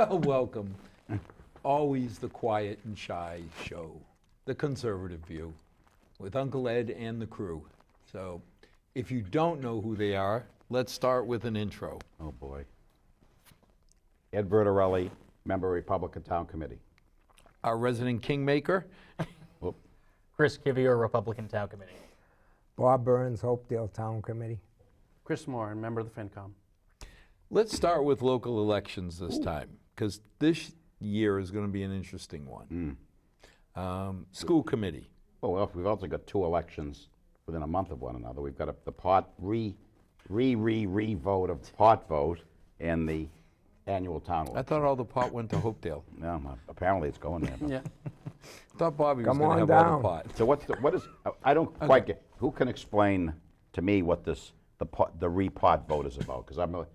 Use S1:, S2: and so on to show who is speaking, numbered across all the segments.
S1: Well, welcome. Always the quiet and shy show, the conservative view, with Uncle Ed and the crew. So, if you don't know who they are, let's start with an intro.
S2: Oh, boy. Ed Vertorelli, member Republican Town Committee.
S1: Our resident kingmaker,
S2: Whoop.
S3: Chris Kivior, Republican Town Committee.
S4: Bob Burns, Hopedale Town Committee.
S5: Chris Moore, member of the FinCom.
S1: let's start with local elections this time, because this year is going to be an interesting one. School committee.
S2: Well, we've also got two elections within a month of one another. We've got the pot re-vote of pot vote and the annual town
S1: I
S2: election.
S1: thought all the pot went to Hopedale.
S2: No, apparently it's going there. but-
S5: Yeah.
S1: I thought Bobby was
S4: Come
S1: going to
S4: on
S1: have all
S4: down.
S1: the pot.
S2: So what is, I don't quite get, who can explain to me what the re-pot vote is about? Because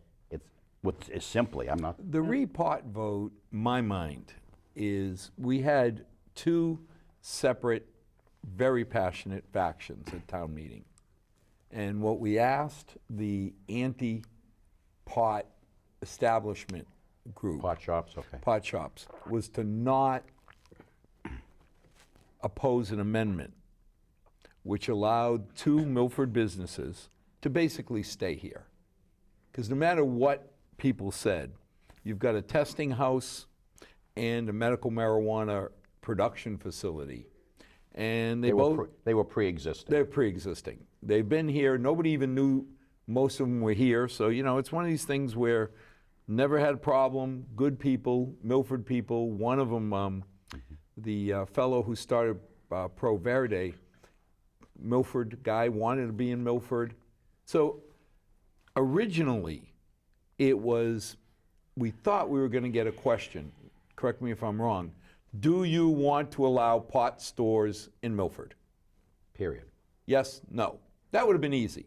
S2: it's simply, I'm not,
S1: The re-pot vote, my mind, is we had two separate, very passionate factions at town meeting. And what we asked the anti-pot establishment group,
S2: pot shops, okay.
S1: pot shops, was to not oppose an amendment which allowed two Milford businesses to basically stay here. Because no matter what people said, you've got a testing house and a medical marijuana production facility. And they both,
S2: They were pre-existing.
S1: they're pre-existing. They've been here, nobody even knew most of them were here. So, you know, it's one of these things where never had a problem, good people, Milford people. One of them, the fellow who started Pro Verde, Milford guy, wanted to be in Milford. So originally, it was, we thought we were going to get a question, correct me if I'm wrong, do you want to allow pot stores in Milford?
S2: Period.
S1: Yes, no. That would have been easy.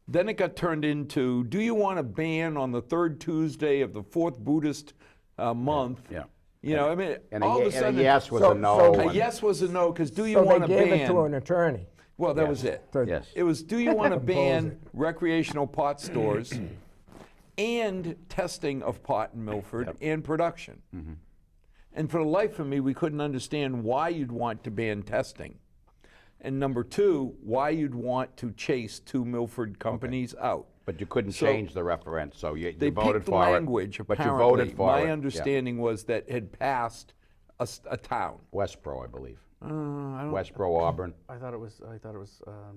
S1: Then it got turned into, do you want a ban on the third Tuesday of the fourth Buddhist month?
S2: Yeah.
S1: You know, I mean,
S2: And
S1: all of a
S2: a
S1: sudden,
S2: yes was
S4: So-
S2: a no.
S4: so-
S1: a
S2: and-
S1: yes was a no, because do you
S4: So
S1: want
S4: they
S1: to
S4: gave
S1: ban?
S4: it to an attorney.
S1: Well, that was it.
S4: to-
S2: Yes.
S1: It was, do you want to
S4: Compose
S1: ban
S4: it.
S1: recreational pot stores and testing of pot in Milford and production? And for the life of me, we couldn't understand why you'd want to ban testing. And number two, why you'd want to chase two Milford companies out.
S2: But you couldn't
S1: So-
S2: change the referendum, so you
S1: They
S2: voted
S1: picked
S2: for
S1: language,
S2: it. But you
S1: apparently.
S2: voted for
S1: My
S2: it. Yeah.
S1: understanding was that it had passed a town.
S2: Westboro, I believe.
S1: I don't-
S2: Westboro, Auburn.
S5: I thought it was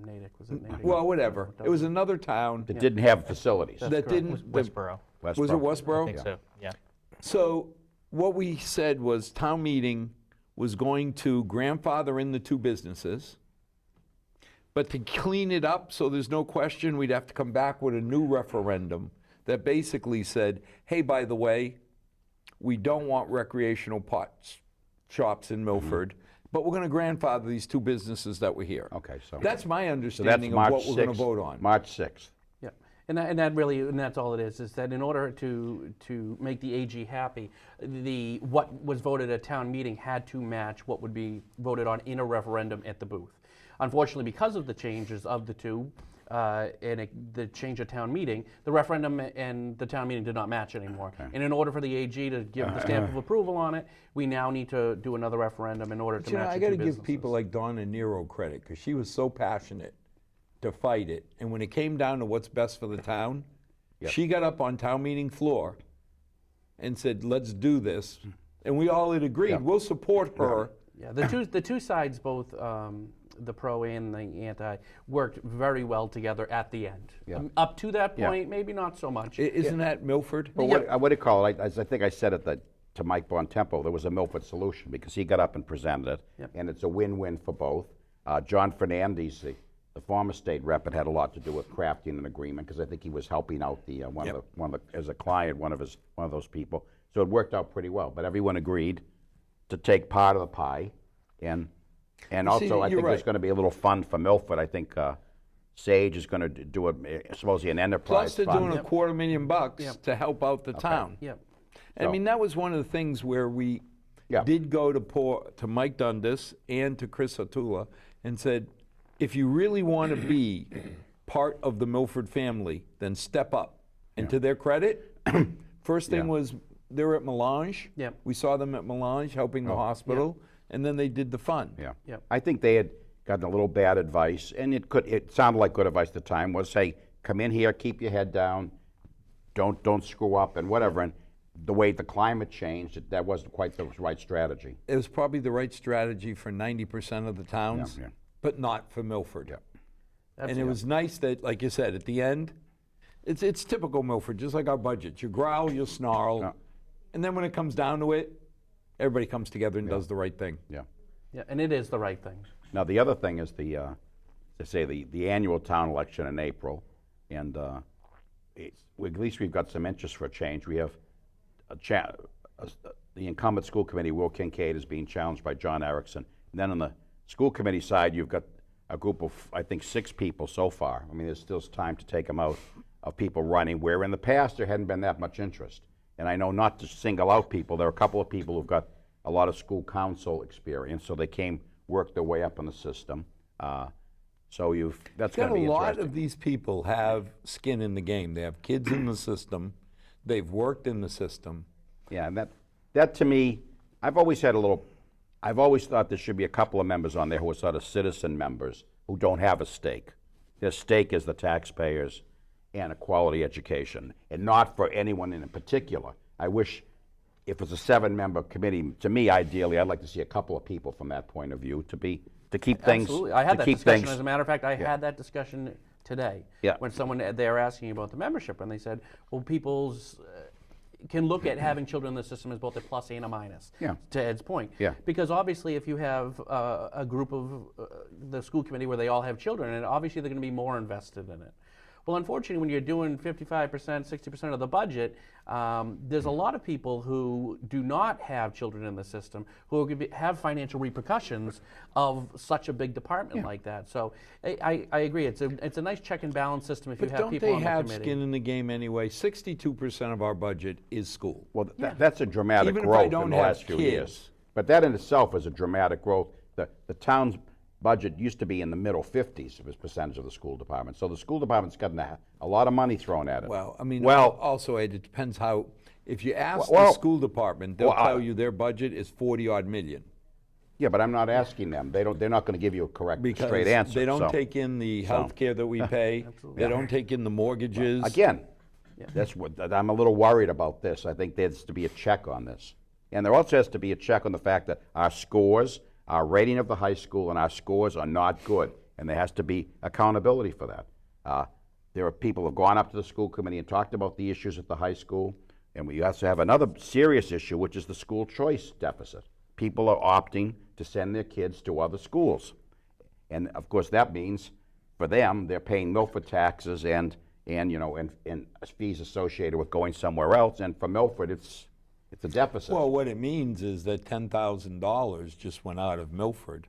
S5: Natick. Was it Natick?
S1: Well, whatever. It was another town
S2: That didn't have facilities.
S1: that didn't.
S3: Westboro.
S1: Was it Westboro?
S3: I think so, yeah.
S1: So what we said was town meeting was going to grandfather in the two businesses, but to clean it up so there's no question, we'd have to come back with a new referendum that basically said, hey, by the way, we don't want recreational pot shops in Milford, but we're going to grandfather these two businesses that were here.
S2: Okay, so.
S1: That's my
S2: So that's
S1: understanding of
S2: March
S1: what we're going to
S2: 6th.
S1: vote on.
S2: March 6th.
S5: Yeah, and that's all it is that in order to make the AG happy, what was voted at town meeting had to match what would be voted on in a referendum at the booth. Unfortunately, because of the changes of the two, the change at town meeting, the referendum and the town meeting did not match anymore. And in order for the AG to give the stamp of approval on it, we now need to do another referendum in order to
S1: You know,
S5: match
S1: I
S5: the
S1: got
S5: two
S1: to give
S5: businesses.
S1: people like Donna Nero credit, because she was so passionate to fight it. And when it came down to what's best for the town, she got up on town meeting floor and said, let's do this. And we all had agreed, we'll support her.
S5: Yeah, the two sides, both the pro and the anti, worked very well together at the end. Up to that point, maybe not so much.
S1: Isn't that Milford?
S2: But what do you call it? As I think I said it to Mike Bontempo, there was a Milford solution because he got up and presented it, and it's a win-win for both. John Fernandez, the former state rep, had a lot to do with crafting an agreement because I think he was helping out the one of the as a client, one of those people. So it worked out pretty well. But everyone agreed to take part of the pie, and also I think there's going to be a little fund for Milford. I think Sage is going to do supposedly an enterprise
S1: Plus they're
S2: fund.
S1: doing $250,000 to help out the town.
S5: Yep.
S1: I mean, that was one of the things where we
S2: Yeah.
S1: did go to Mike Dundas and to Chris Atula and said, if you really want to be part of the Milford family, then step up. And to their credit, first thing was they're at Melange.
S5: Yep.
S1: We saw them at Melange helping the hospital, and then they did the fun.
S2: Yeah.
S5: Yep.
S2: I think they had gotten a little bad advice, and it sounded like good advice at the time, was, hey, come in here, keep your head down, don't screw up and whatever. And the way the climate changed, that wasn't quite the right strategy.
S1: It was probably the right strategy for 90% of the towns,
S2: Yeah.
S1: but not for Milford.
S2: Yeah.
S1: And it was nice that, like you said, at the end, it's typical Milford, just like our budget. You growl, you snarl,
S2: Yeah.
S1: and then when it comes down to it, everybody comes together and does the right thing.
S2: Yeah.
S5: Yeah, and it is the right thing.
S2: Now, the other thing is the annual town election in April, and at least we've got some interest for a change. We have the incumbent school committee, Will Kincaid, is being challenged by John Erickson. And then on the school committee side, you've got a group of, I think, 6 people so far. I mean, there's still time to take them out, of people running, where in the past there hadn't been that much interest. And I know, not to single out people, there are a couple of people who've got a lot of school council experience, so they worked their way up in the system. So that's going to be
S1: A lot
S2: interesting.
S1: of these people have skin in the game. They have kids in the system. They've worked in the system.
S2: Yeah, and that to me, I've always thought there should be a couple of members on there who are sort of citizen members who don't have a stake. Their stake is the taxpayers and a quality education, and not for anyone in particular. I wish, if it's a 7-member committee, to me, ideally, I'd like to see a couple of people from that point of view to keep things.
S5: Absolutely. I had
S2: to
S5: that
S2: keep
S5: discussion.
S2: things-
S5: As a matter of fact, I had that discussion today.
S2: Yeah.
S5: When they were asking about the membership, and they said, well, people's can look at having children in the system as both a plus and a minus.
S2: Yeah.
S5: To Ed's point.
S2: Yeah.
S5: Because obviously, if you have a group of the school committee where they all have children, and obviously they're going to be more invested in it. Well, unfortunately, when you're doing 55%, 60% of the budget, there's a lot of people who do not have children in the system who are going to have financial repercussions of such a big department like that. So I agree. It's a nice check and balance system if you
S1: But
S5: have
S1: don't
S5: people
S1: they
S5: on the
S1: have
S5: committee.
S1: skin in the game anyway? 62% of our budget is school.
S2: Well, that's a dramatic
S1: Even if I
S2: growth
S1: don't
S2: in the
S1: have
S2: last few years.
S1: kids.
S2: But that in itself is a dramatic growth. The town's budget used to be in the middle 50s of its percentage of the school department. So the school department's gotten a lot of money thrown at it.
S1: Well, I mean,
S2: Well,
S1: also, Ed, it depends how, if you ask
S2: Well,
S1: the school department, they'll
S2: well,
S1: tell you their budget is 40-odd million.
S2: yeah, but I'm not asking them. They're not going to give you a correct,
S1: Because
S2: straight answer.
S1: they don't
S2: so.
S1: take in the health care that we pay. They don't take in the mortgages.
S2: Again, that's what I'm a little worried about this. I think there's to be a check on this. And there also has to be a check on the fact that our scores, our rating of the high school, and our scores are not good. And there has to be accountability for that. There are people who have gone up to the school committee and talked about the issues at the high school. And we also have another serious issue, which is the school choice deficit. People are opting to send their kids to other schools. And of course, that means for them, they're paying Milford taxes and fees associated with going somewhere else. And for Milford, it's a deficit.
S1: Well, what it means is that $10,000 just went out of Milford.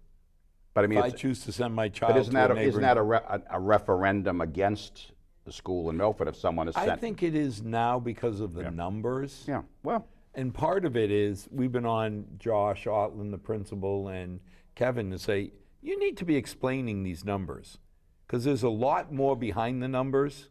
S2: but I mean,
S1: If I
S2: it's-
S1: choose to send my child
S2: but isn't
S1: to a
S2: that
S1: neighboring...
S2: a referendum against the school in Milford if someone is sent?
S1: I think it is now because of the numbers.
S2: Yeah. Well,
S1: And part of it is, we've been on Josh Otland, the principal, and Kevin to say, you need to be explaining these numbers, because there's a lot more behind the numbers.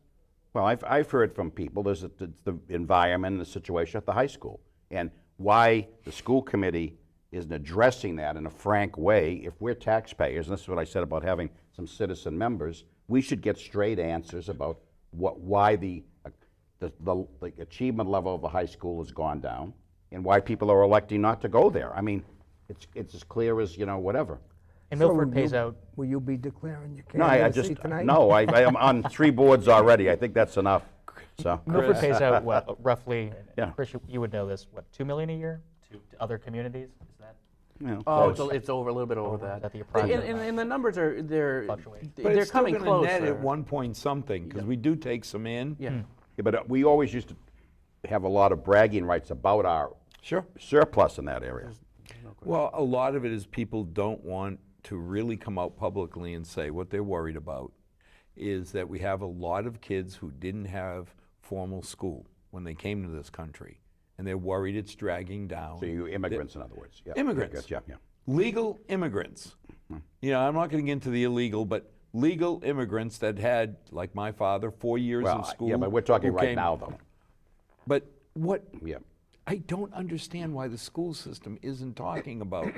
S2: Well, I've heard from people, there's the environment and the situation at the high school, and why the school committee isn't addressing that in a frank way. If we're taxpayers, and this is what I said about having some citizen members, we should get straight answers about why the achievement level of the high school has gone down, and why people are electing not to go there. I mean, it's as clear as, whatever.
S3: And
S4: So
S3: Milford
S4: will
S3: pays
S4: you-
S3: out.
S4: Will you be declaring your
S2: No, I
S4: candidacy
S2: just,
S4: tonight?
S2: no, I am on 3 boards already. I think that's enough, so.
S3: Milford pays out what, roughly?
S2: Yeah.
S3: Chris, you would know this. What, $2 million a year to other communities? Is that
S5: Oh,
S2: close.
S5: it's over a little bit over that.
S3: Is that the
S5: And,
S3: approximate
S5: and the numbers are
S3: Fluctuate.
S1: But
S5: they're
S1: it's still
S5: coming
S1: gonna
S5: closer.
S1: net at 1 point something, because we do take some in.
S5: Yeah.
S2: Yeah, but we always used to have a lot of bragging rights about our
S1: Sure.
S2: surplus in that area.
S1: Well, a lot of it is people don't want to really come out publicly and say what they're worried about is that we have a lot of kids who didn't have formal school when they came to this country, and they're worried it's dragging down.
S2: So you immigrants, in other words. Yeah.
S1: Immigrants.
S2: Yeah, yeah.
S1: Legal immigrants. I'm not going to get into the illegal, but legal immigrants that had, like my father, 4 years
S2: Well,
S1: in school.
S2: yeah, but we're talking
S1: who
S2: right
S1: came-
S2: now, though.
S1: But what
S2: Yeah.
S1: I don't understand why the school system isn't talking about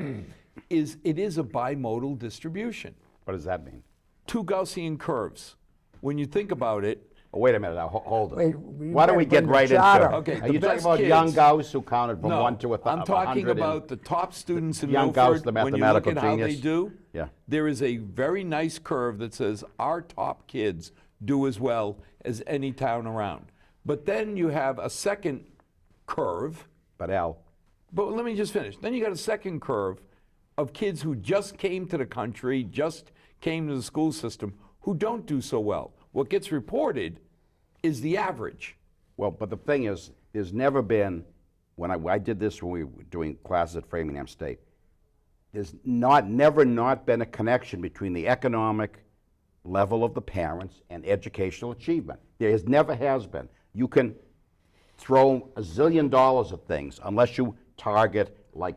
S1: is it is a bimodal distribution.
S2: What does that mean?
S1: Two Gaussian curves. When you think about it,
S2: Oh, wait a minute, now, hold it.
S4: Wait,
S2: Why don't we get right into
S4: charter.
S2: it?
S1: Okay,
S2: Are
S1: the
S2: you talking
S1: best
S2: about young
S1: kids-
S2: Gauss who counted from
S1: no,
S2: 1 to
S1: I'm talking
S2: 100
S1: about the top students in
S2: young
S1: Milford.
S2: Gauss, the
S1: when you look
S2: mathematical
S1: at how they
S2: genius.
S1: do,
S2: Yeah.
S1: there is a very nice curve that says our top kids do as well as any town around. But then you have a second curve.
S2: But Al,
S1: But let me just finish. Then you got a second curve of kids who just came to the country, just came to the school system, who don't do so well. What gets reported is the average.
S2: well, but the thing is, there's never been, when I did this when we were doing classes at Framingham State, there's never not been a connection between the economic level of the parents and educational achievement. There never has been. You can throw a zillion dollars at things unless you target like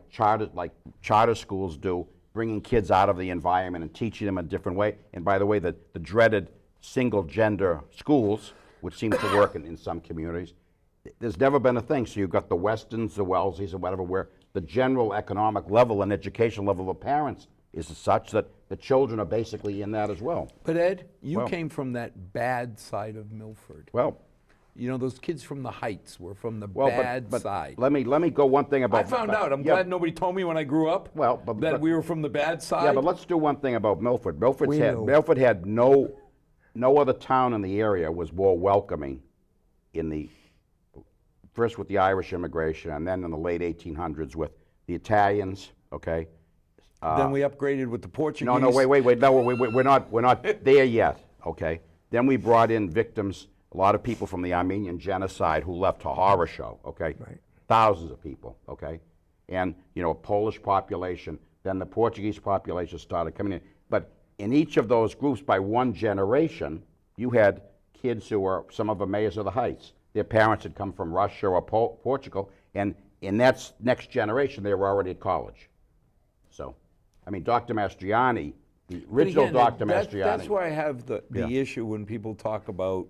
S2: charter schools do, bringing kids out of the environment and teaching them a different way. And by the way, the dreaded single gender schools, which seem to work in some communities, there's never been a thing. So you've got the Westons, the Wellesleys, or whatever, where the general economic level and education level of parents is such that the children are basically in that as well.
S1: But Ed, you
S2: Well-
S1: came from that bad side of Milford.
S2: Well,
S1: You know, those kids from the Heights were from the
S2: well,
S1: bad
S2: but
S1: side.
S2: let me go one thing about.
S1: I found out. I'm
S2: yeah,
S1: glad nobody told me when I grew up
S2: Well,
S1: that
S2: but-
S1: we were from the bad side.
S2: Yeah, but let's do one thing about Milford.
S4: We knew.
S2: Milford had no other town in the area was more welcoming in the, first with the Irish immigration, and then in the late 1800s with the Italians, okay?
S1: Then we upgraded with the Portuguese.
S2: No, wait, no, we're not there yet, okay? Then we brought in victims, a lot of people from the Armenian genocide who left a horror show, okay?
S4: Right.
S2: Thousands of people, okay? And, you know, a Polish population, then the Portuguese population started coming in. But in each of those groups, by one generation, you had kids who were, some of them mayors of the Heights. Their parents had come from Russia or Portugal, and in that next generation, they were already at college. So, I mean, Dr. Mastriani, the
S1: But
S2: original
S1: again,
S2: Dr.
S1: that's
S2: Mastriani.
S1: why I have the
S2: Yeah.
S1: issue when people talk about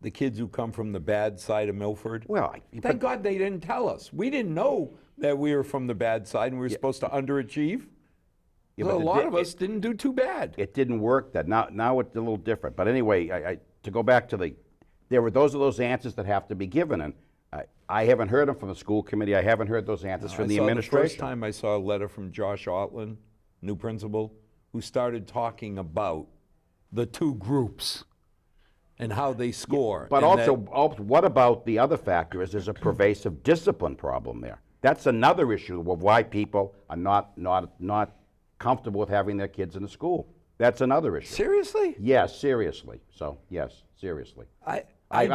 S1: the kids who come from the bad side of Milford.
S2: Well,
S1: Thank God they didn't tell us. We didn't know that we were from the bad side and we were supposed to underachieve.
S2: Yeah,
S1: So
S2: but
S1: a lot of us didn't do too bad.
S2: it didn't work. That now it's a little different. But anyway, to go back to those answers that have to be given, and I haven't heard them from the school committee. I haven't heard those answers from the
S1: I saw
S2: administration.
S1: The first time I saw a letter from Josh Otland, new principal, who started talking about the two groups and how they score.
S2: But
S1: and
S2: also,
S1: that-
S2: what about the other factor is there's a pervasive discipline problem there. That's another issue of why people are not comfortable with having their kids in the school. That's another issue.
S1: seriously?
S2: Yes, seriously. So, yes, seriously.
S1: I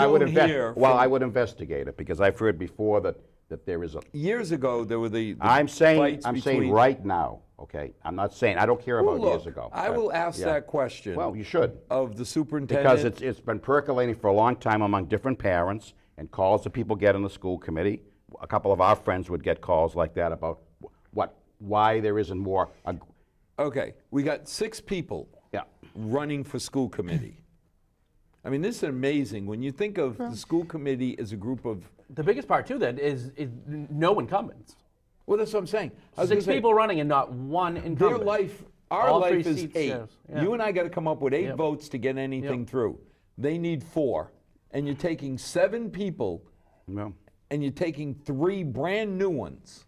S2: would
S1: don't hear.
S2: Well,
S1: from-
S2: I would investigate it because I've heard before that there is a.
S1: Years ago, there were the
S2: I'm saying
S1: fights between-
S2: right now. Okay, I'm not saying I don't care
S1: Well,
S2: about
S1: look,
S2: years ago.
S1: I will ask
S2: Yeah.
S1: that question.
S2: Well, you should.
S1: Of the superintendent.
S2: Because it's been percolating for a long time among different parents and calls that people get in the school committee. A couple of our friends would get calls like that about why there isn't more.
S1: Okay, we got 6 people
S2: Yeah.
S1: running for school committee. I mean, this is amazing. When you think of the school committee as a group of,
S5: The biggest part too then is no incumbents.
S1: well, that's what I'm saying. I was
S5: 6
S1: gonna say,
S5: people running and not one incumbent.
S1: Their life, our
S5: All 3
S1: life is
S5: seats,
S1: 8.
S5: yes, yeah.
S1: You and I got to come up with 8
S5: Yep.
S1: votes to get anything
S5: Yep.
S1: through. They need 4. And you're taking 7 people
S2: Well,
S1: and you're taking 3 brand new ones.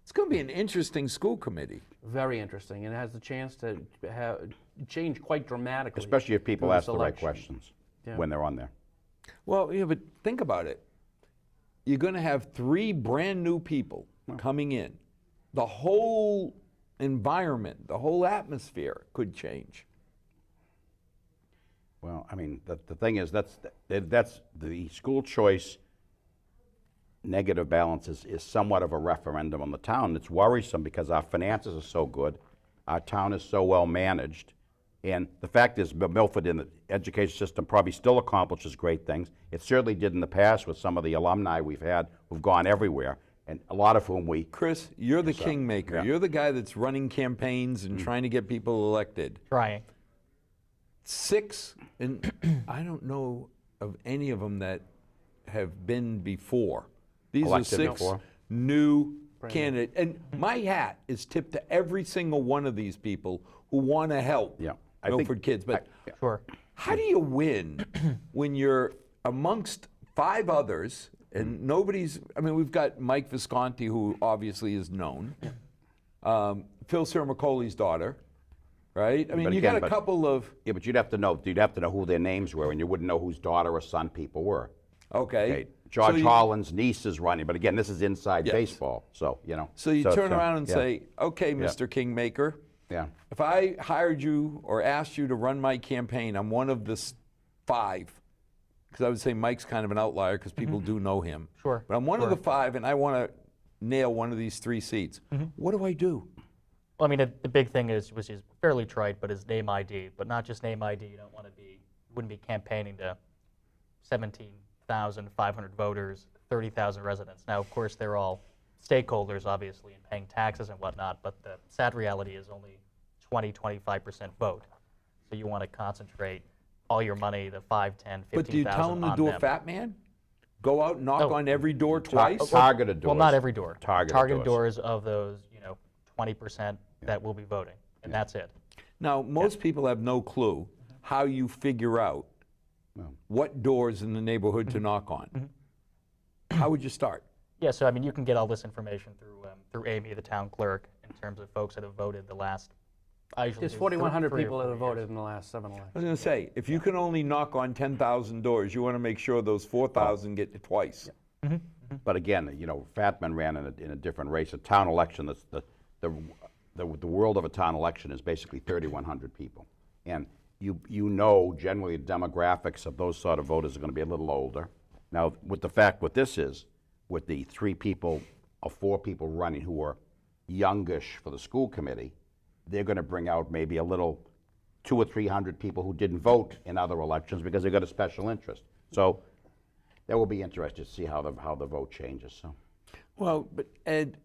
S1: It's going to be an interesting school committee.
S5: Very interesting, and it has the chance to change quite dramatically.
S2: especially if people
S5: through
S2: ask
S5: this
S2: the right
S5: election.
S2: questions
S5: Yeah.
S2: when they're on there.
S1: Well, yeah, but think about it. You're going to have 3 brand new people coming in. The whole environment, the whole atmosphere could change.
S2: Well, I mean, the thing is, that's the school choice negative balance is somewhat of a referendum on the town. It's worrisome because our finances are so good, our town is so well managed, and the fact is Milford in the education system probably still accomplishes great things. It certainly did in the past with some of the alumni we've had who've gone everywhere, and a lot of whom we.
S1: Chris, you're the kingmaker.
S2: yeah.
S1: You're the guy that's running campaigns and trying to get people elected.
S3: Trying.
S1: 6, and I don't know of any of them that have been before. These
S2: Elected
S1: are 6.
S2: before?
S1: new candidate. And my hat is tipped to every single one of these people who want to help
S2: Yeah. I think-
S1: Milford kids. But
S3: Sure.
S1: how do you win when you're amongst 5 others and nobody's, I mean, we've got Mike Visconti, who obviously is known, Phil Sermicoli's daughter, right? I mean,
S2: But
S1: you
S2: again,
S1: got a
S2: but-
S1: couple of,
S2: Yeah, but you'd have to know who their names were, and you wouldn't know whose daughter or son people were.
S1: okay.
S2: Okay, George
S1: So you-
S2: Holland's niece is running, but again, this is inside
S1: Yes.
S2: baseball, so, you know.
S1: So you turn around and
S2: yeah,
S1: say, okay, Mr. Kingmaker,
S2: Yeah,
S1: if I hired you or asked you to run my campaign, I'm one of the 5, because I would say Mike's kind of an outlier because people do know him.
S3: Sure,
S1: But I'm one of the 5, and I want to nail one of these 3 seats. What do I do?
S3: Well, I mean, the big thing is, which is fairly trite, but is name ID. But not just name ID. You don't want to be, wouldn't be campaigning to 17,500 voters, 30,000 residents. Now, of course, they're all stakeholders, obviously, and paying taxes and whatnot. But the sad reality is only 25% vote. So you want to concentrate all your money, the 5, 10, 15,000
S1: But do you tell them to
S3: on
S1: do
S3: them.
S1: a fat man? Go out and knock
S3: Oh.
S1: on every door twice?
S2: targeted doors.
S3: Well, not every door.
S2: Targeted doors.
S3: doors of those, 20% that will be voting, and that's it.
S1: Now, most people have no clue how you figure out what doors in the neighborhood to knock on. How would you start?
S3: Yeah, so I mean, you can get all this information through Amy, the town clerk, in terms of folks that have voted the last. I usually
S5: There's
S3: do
S5: 4,100
S3: 3 or
S5: people that
S3: 4
S5: have
S3: years.
S5: voted in the last 7 elections.
S1: I was going to say, if you can only knock on 10,000 doors, you want to make sure those 4,000 get it twice.
S2: But again, Fatman ran in a different race. A town election, the world of a town election is basically 3,100 people. And you know generally the demographics of those sort of voters are going to be a little older. Now, what this is, with the 3 people or 4 people running who are youngish for the school committee, they're going to bring out maybe a little 200 or 300 people who didn't vote in other elections because they got a special interest. So that will be interesting to see how the vote changes. So.
S1: Well, but Ed,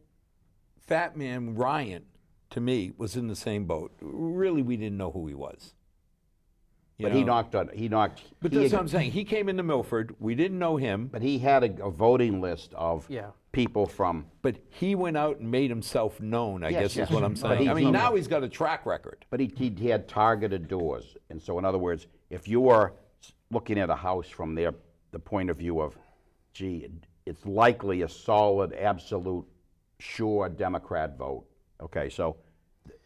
S1: Fat Man Ryan, to me, was in the same boat. Really, we didn't know who he was. You
S2: But he
S1: know?
S2: knocked.
S1: But that's what I'm saying. He came into Milford. We didn't know him,
S2: But he had a voting list of
S5: Yeah.
S2: people from.
S1: but he went out and made himself known, I
S2: Yes,
S1: guess
S2: yes.
S1: is what I'm
S2: But
S1: saying. I mean,
S2: he-
S1: now he's got a track record.
S2: But he had targeted doors, and so in other words, if you are looking at a house from the point of view of, gee, it's likely a solid, absolute, sure Democrat vote. Okay, so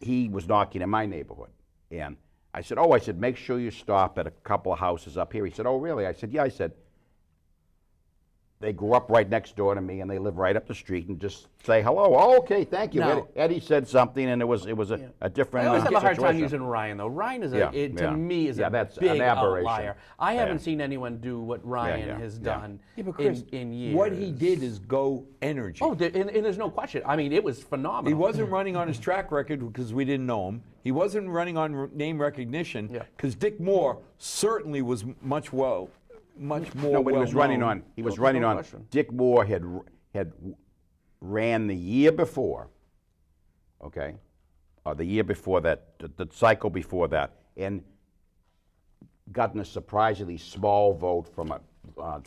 S2: he was knocking in my neighborhood, and I said, make sure you stop at a couple of houses up here. He said, oh, really? I said, yeah. I said, they grew up right next door to me, and they live right up the street, and just say hello. Oh, okay, thank you.
S1: Now-
S2: Eddie said something, and it was a different
S5: I always have a hard time
S2: situation.
S5: using Ryan, though. Ryan is
S2: Yeah,
S5: to
S2: yeah.
S5: me is
S2: Yeah,
S5: a
S2: that's an
S5: big
S2: aberration.
S5: outlier. I haven't
S2: Yeah.
S5: seen anyone do what Ryan
S2: yeah,
S5: has
S2: yeah.
S5: done
S1: Yeah, but Chris,
S5: in years.
S1: what he did is go energy.
S5: Oh, and there's no question. I mean, it was phenomenal.
S1: He wasn't running on his track record because we didn't know him. He wasn't running on name recognition
S5: Yeah.
S1: because Dick Moore certainly was much more
S2: No, but he was running
S1: well-known.
S2: on. He was
S5: No
S2: running on.
S5: question.
S2: Dick Moore had ran the year before. Okay, or the year before that, the cycle before that, and gotten a surprisingly small vote from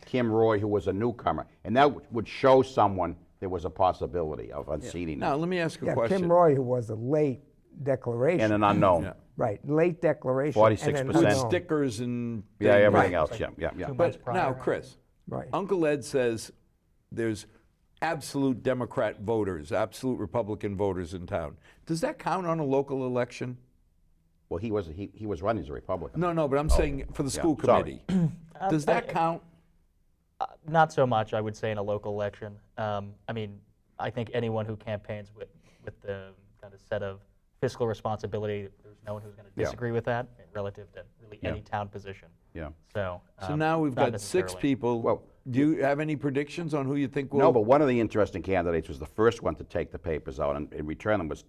S2: Kim Roy, who was a newcomer, and that would show someone there was a possibility of unseating
S1: Now,
S2: him.
S1: let me ask you a
S4: Yeah,
S1: question.
S4: Kim Roy, who was a late declaration.
S2: And an unknown.
S1: Yeah.
S4: Right, late declaration.
S2: 46%.
S4: and an
S1: With
S4: unknown.
S1: stickers and
S2: Yeah,
S1: things.
S2: everything
S4: Right.
S2: else. Yeah.
S3: Two months
S1: But
S3: prior,
S1: now,
S3: right?
S1: Chris,
S4: Right.
S1: Uncle Ed says there's absolute Democrat voters, absolute Republican voters in town. Does that count on a local election?
S2: Well, he was running as a Republican.
S1: No, but I'm saying for the school
S2: sorry.
S1: committee. Does that count?
S3: Not so much, I would say, in a local election. I mean, I think anyone who campaigns with the kind of set of fiscal responsibility, there's no one who's going to
S2: Yeah.
S3: disagree with that relative to really
S2: Yeah.
S3: any town position.
S2: Yeah.
S3: So,
S1: So now we've
S3: not
S1: got 6
S3: necessarily.
S1: people.
S2: Well,
S1: do you have any predictions on who you think will?
S2: No, but one of the interesting candidates was the first one to take the papers out and return them was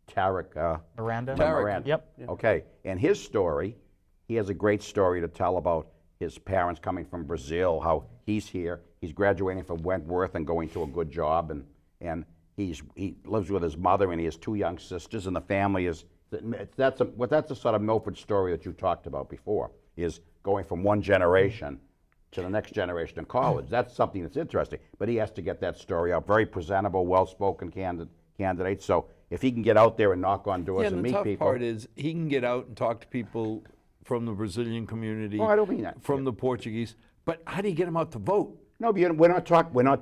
S2: Tarek.
S3: Miranda?
S2: Miranda.
S3: Yep.
S2: Okay, and his story, he has a great story to tell about his parents coming from Brazil, how he's here, he's graduating from Wentworth and going to a good job, and he lives with his mother and he has 2 young sisters, and the family is, that's the sort of Milford story that you talked about before, is going from one generation to the next generation in college. That's something that's interesting. But he has to get that story out. Very presentable, well-spoken candidate. So if he can get out there and knock on doors
S1: Yeah,
S2: and
S1: and the
S2: meet
S1: tough
S2: people.
S1: part is he can get out and talk to people from the Brazilian community.
S2: Oh, I don't mean that.
S1: From the Portuguese. But how do you get them out to vote?
S2: No, but we're not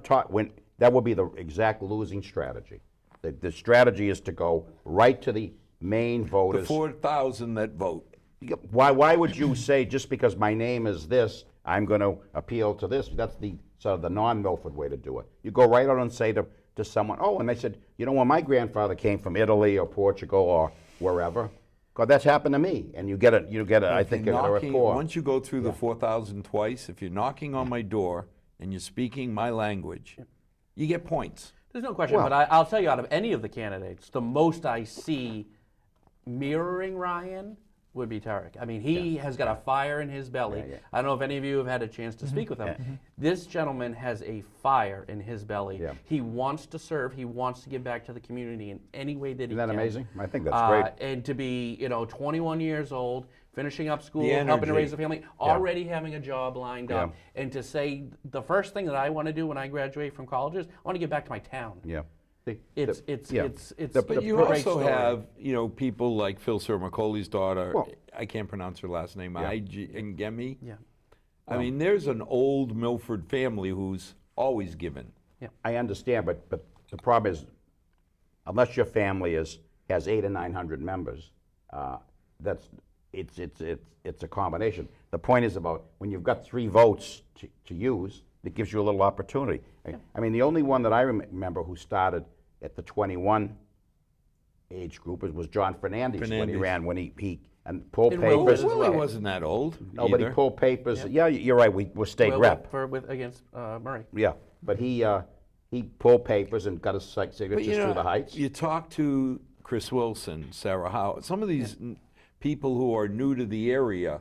S2: talking. That would be the exact losing strategy. The strategy is to go right to the main
S1: The
S2: voters.
S1: 4,000 that vote.
S2: Why would you say just because my name is this, I'm going to appeal to this? That's the sort of the non-Milford way to do it. You go right out and say to someone, oh, and they said, you know, when my grandfather came from Italy or Portugal or wherever, God, that's happened to me, and you get a I
S1: If
S2: think,
S1: you're
S2: a
S1: knocking-
S2: rapport.
S1: Once you go through the 4,000 twice, if you're knocking on my door and you're speaking my language, you get points.
S5: There's no question, but I'll tell you, out of any of the candidates, the most I see mirroring Ryan would be Tarek. I mean, he has got a fire in his belly.
S2: Yeah.
S5: I don't know if any of you have had a chance to speak with him. This gentleman has a fire in his belly.
S2: Yeah.
S5: He wants to serve. He wants to give back to the community in any way that he
S2: Isn't that
S5: can.
S2: amazing? I think that's great.
S5: And to be, 21 years old, finishing up school,
S1: The
S5: helping to
S1: energy.
S5: raise a family, already having a job lined up,
S2: Yeah.
S5: and to say the first thing that I want to do when I graduate from college is I want to get back to my town.
S2: Yeah.
S5: It's
S1: But you
S5: great
S1: also
S5: story.
S1: have, people like Phil Sermacoli's daughter.
S2: Well-
S1: I can't pronounce her last name.
S2: Yeah.
S1: Ngemi.
S5: Yeah.
S1: I mean, there's an old Milford family who's always given.
S2: I understand, but the problem is, unless your family has 800 or 900 members, it's a combination. The point is about when you've got 3 votes to use, it gives you a little opportunity. I mean, the only one that I remember who started at the 21 age group was John Fernandez when he
S1: Fernandez.
S2: ran, when he and pulled
S5: And Will
S2: papers.
S5: as
S1: Well, he
S5: well.
S1: wasn't that old.
S2: No, but he
S1: either.
S2: pulled papers. Yeah, you're right. We were state
S5: Will
S2: rep.
S5: against Murray.
S2: Yeah, but he pulled papers and got his signatures
S1: But,
S2: through the heights.
S1: You talk to Chris Wilson, Sarah Howard, some of these people who are new to the area,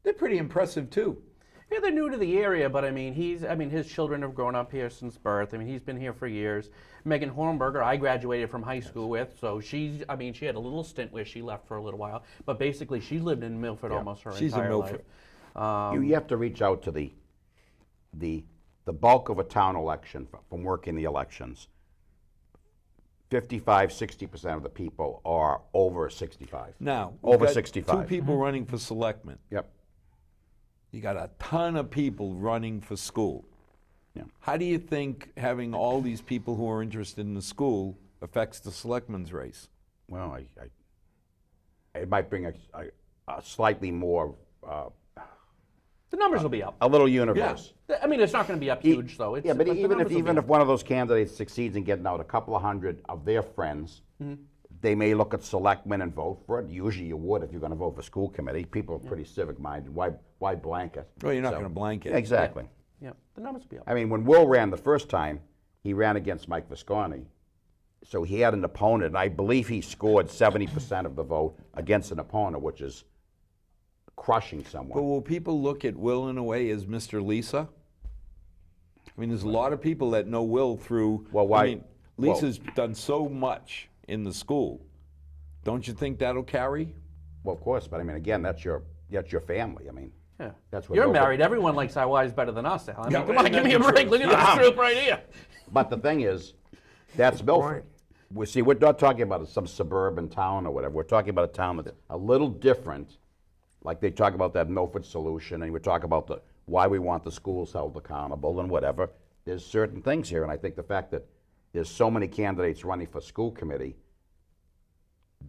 S1: they're pretty impressive too.
S5: Yeah, they're new to the area, but I mean, his children have grown up here since birth. I mean, he's been here for years. Megan Hornberger, I graduated from high school with, so she had a little stint where she left for a little while, but basically she lived in Milford almost her
S1: She's a
S5: entire
S1: Milford.
S5: life.
S2: You have to reach out to the bulk of a town election from working the elections. 55, 60% of the people are over 65.
S1: Now, we've
S2: Over
S1: got
S2: 65.
S1: 2 people running for selectmen.
S2: Yep.
S1: You got a ton of people running for school.
S2: Yeah.
S1: How do you think having all these people who are interested in the school affects the selectmen's race?
S2: Well, it might bring a slightly more,
S5: The numbers will be up.
S2: a little universe.
S5: I mean, it's not going to be up huge, though.
S2: Yeah, but
S5: the
S2: even
S5: numbers will be
S2: if
S5: up.
S2: one of those candidates succeeds in getting out a couple of hundred of their friends, they may look at selectmen and vote for it. Usually you would if you're going to vote for school committee. People are pretty civic-minded. Why blanket?
S1: Well, you're not going to blanket.
S2: Exactly.
S5: Yeah, the numbers will be up.
S2: I mean, when Will ran the first time, he ran against Mike Visconti. So he had an opponent, and I believe he scored 70% of the vote against an opponent, which is crushing
S1: But
S2: someone.
S1: will people look at Will in a way as Mr. Lisa? I mean, there's a lot of people that know Will through.
S2: Well, why-
S1: I mean, Lisa's done so much in the school. Don't you think that'll carry?
S2: Well, of course, but I mean, again, that's your family. I mean,
S5: Yeah.
S2: that's what
S5: You're
S2: nobody-
S5: married. Everyone likes our wives better than us, Al. I mean,
S1: Yeah,
S5: come
S1: well,
S5: on, give me a
S1: that's
S5: break.
S1: true.
S5: Look at this group right here.
S2: But the thing is, that's Milford. We're not talking about some suburban town or whatever. We're talking about a town that's a little different. Like they talk about that Milford solution, and we talk about why we want the schools held accountable and whatever. There's certain things here, and I think the fact that there's so many candidates running for school committee,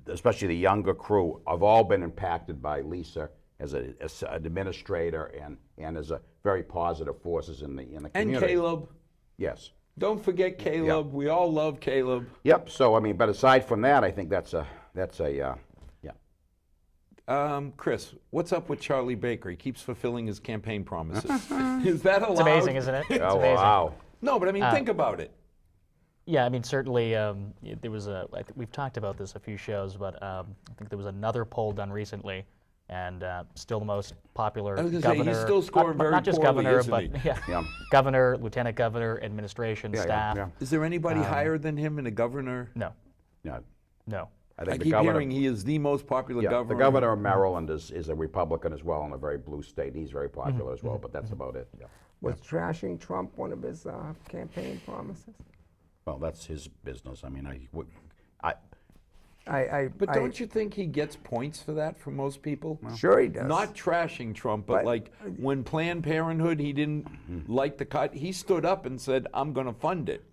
S2: especially the younger crew, have all been impacted by Lisa as an administrator and as a very positive forces in the
S1: And
S2: community.
S1: Caleb.
S2: Yes.
S1: Don't forget Caleb. We all love Caleb.
S2: Yep. So I mean, but aside from that, I think that's a yeah.
S1: Chris, what's up with Charlie Baker? He keeps fulfilling his campaign promises. Is that allowed?
S3: It's amazing, isn't it? It's
S2: Oh
S3: amazing.
S2: wow.
S1: No, but I mean, think about it.
S3: Yeah, I mean, certainly there was we've talked about this a few shows, but I think there was another poll done recently, and still the most popular
S1: I was gonna say,
S3: governor.
S1: he's still scoring very
S3: not just
S1: poorly,
S3: governor,
S1: isn't
S3: but
S1: he?
S3: yeah, governor, lieutenant governor, administration,
S2: Yeah,
S3: staff.
S2: yeah.
S1: Is there anybody higher than him in a governor?
S3: No,
S2: Yeah.
S3: no.
S2: I
S1: I
S2: think the
S1: keep
S2: governor,
S1: hearing he is the most popular
S2: yeah,
S1: governor.
S2: the governor of Maryland is a Republican as well in a very blue state. He's very popular as well, but that's about it. Yeah.
S4: Was trashing Trump one of his campaign promises?
S2: Well, that's his business. I mean,
S1: But don't you think he gets points for that from most people?
S4: Sure he does.
S1: Not trashing Trump, but
S4: But-
S1: like when Planned Parenthood, he didn't like the cut, he stood up and said, I'm going to fund it.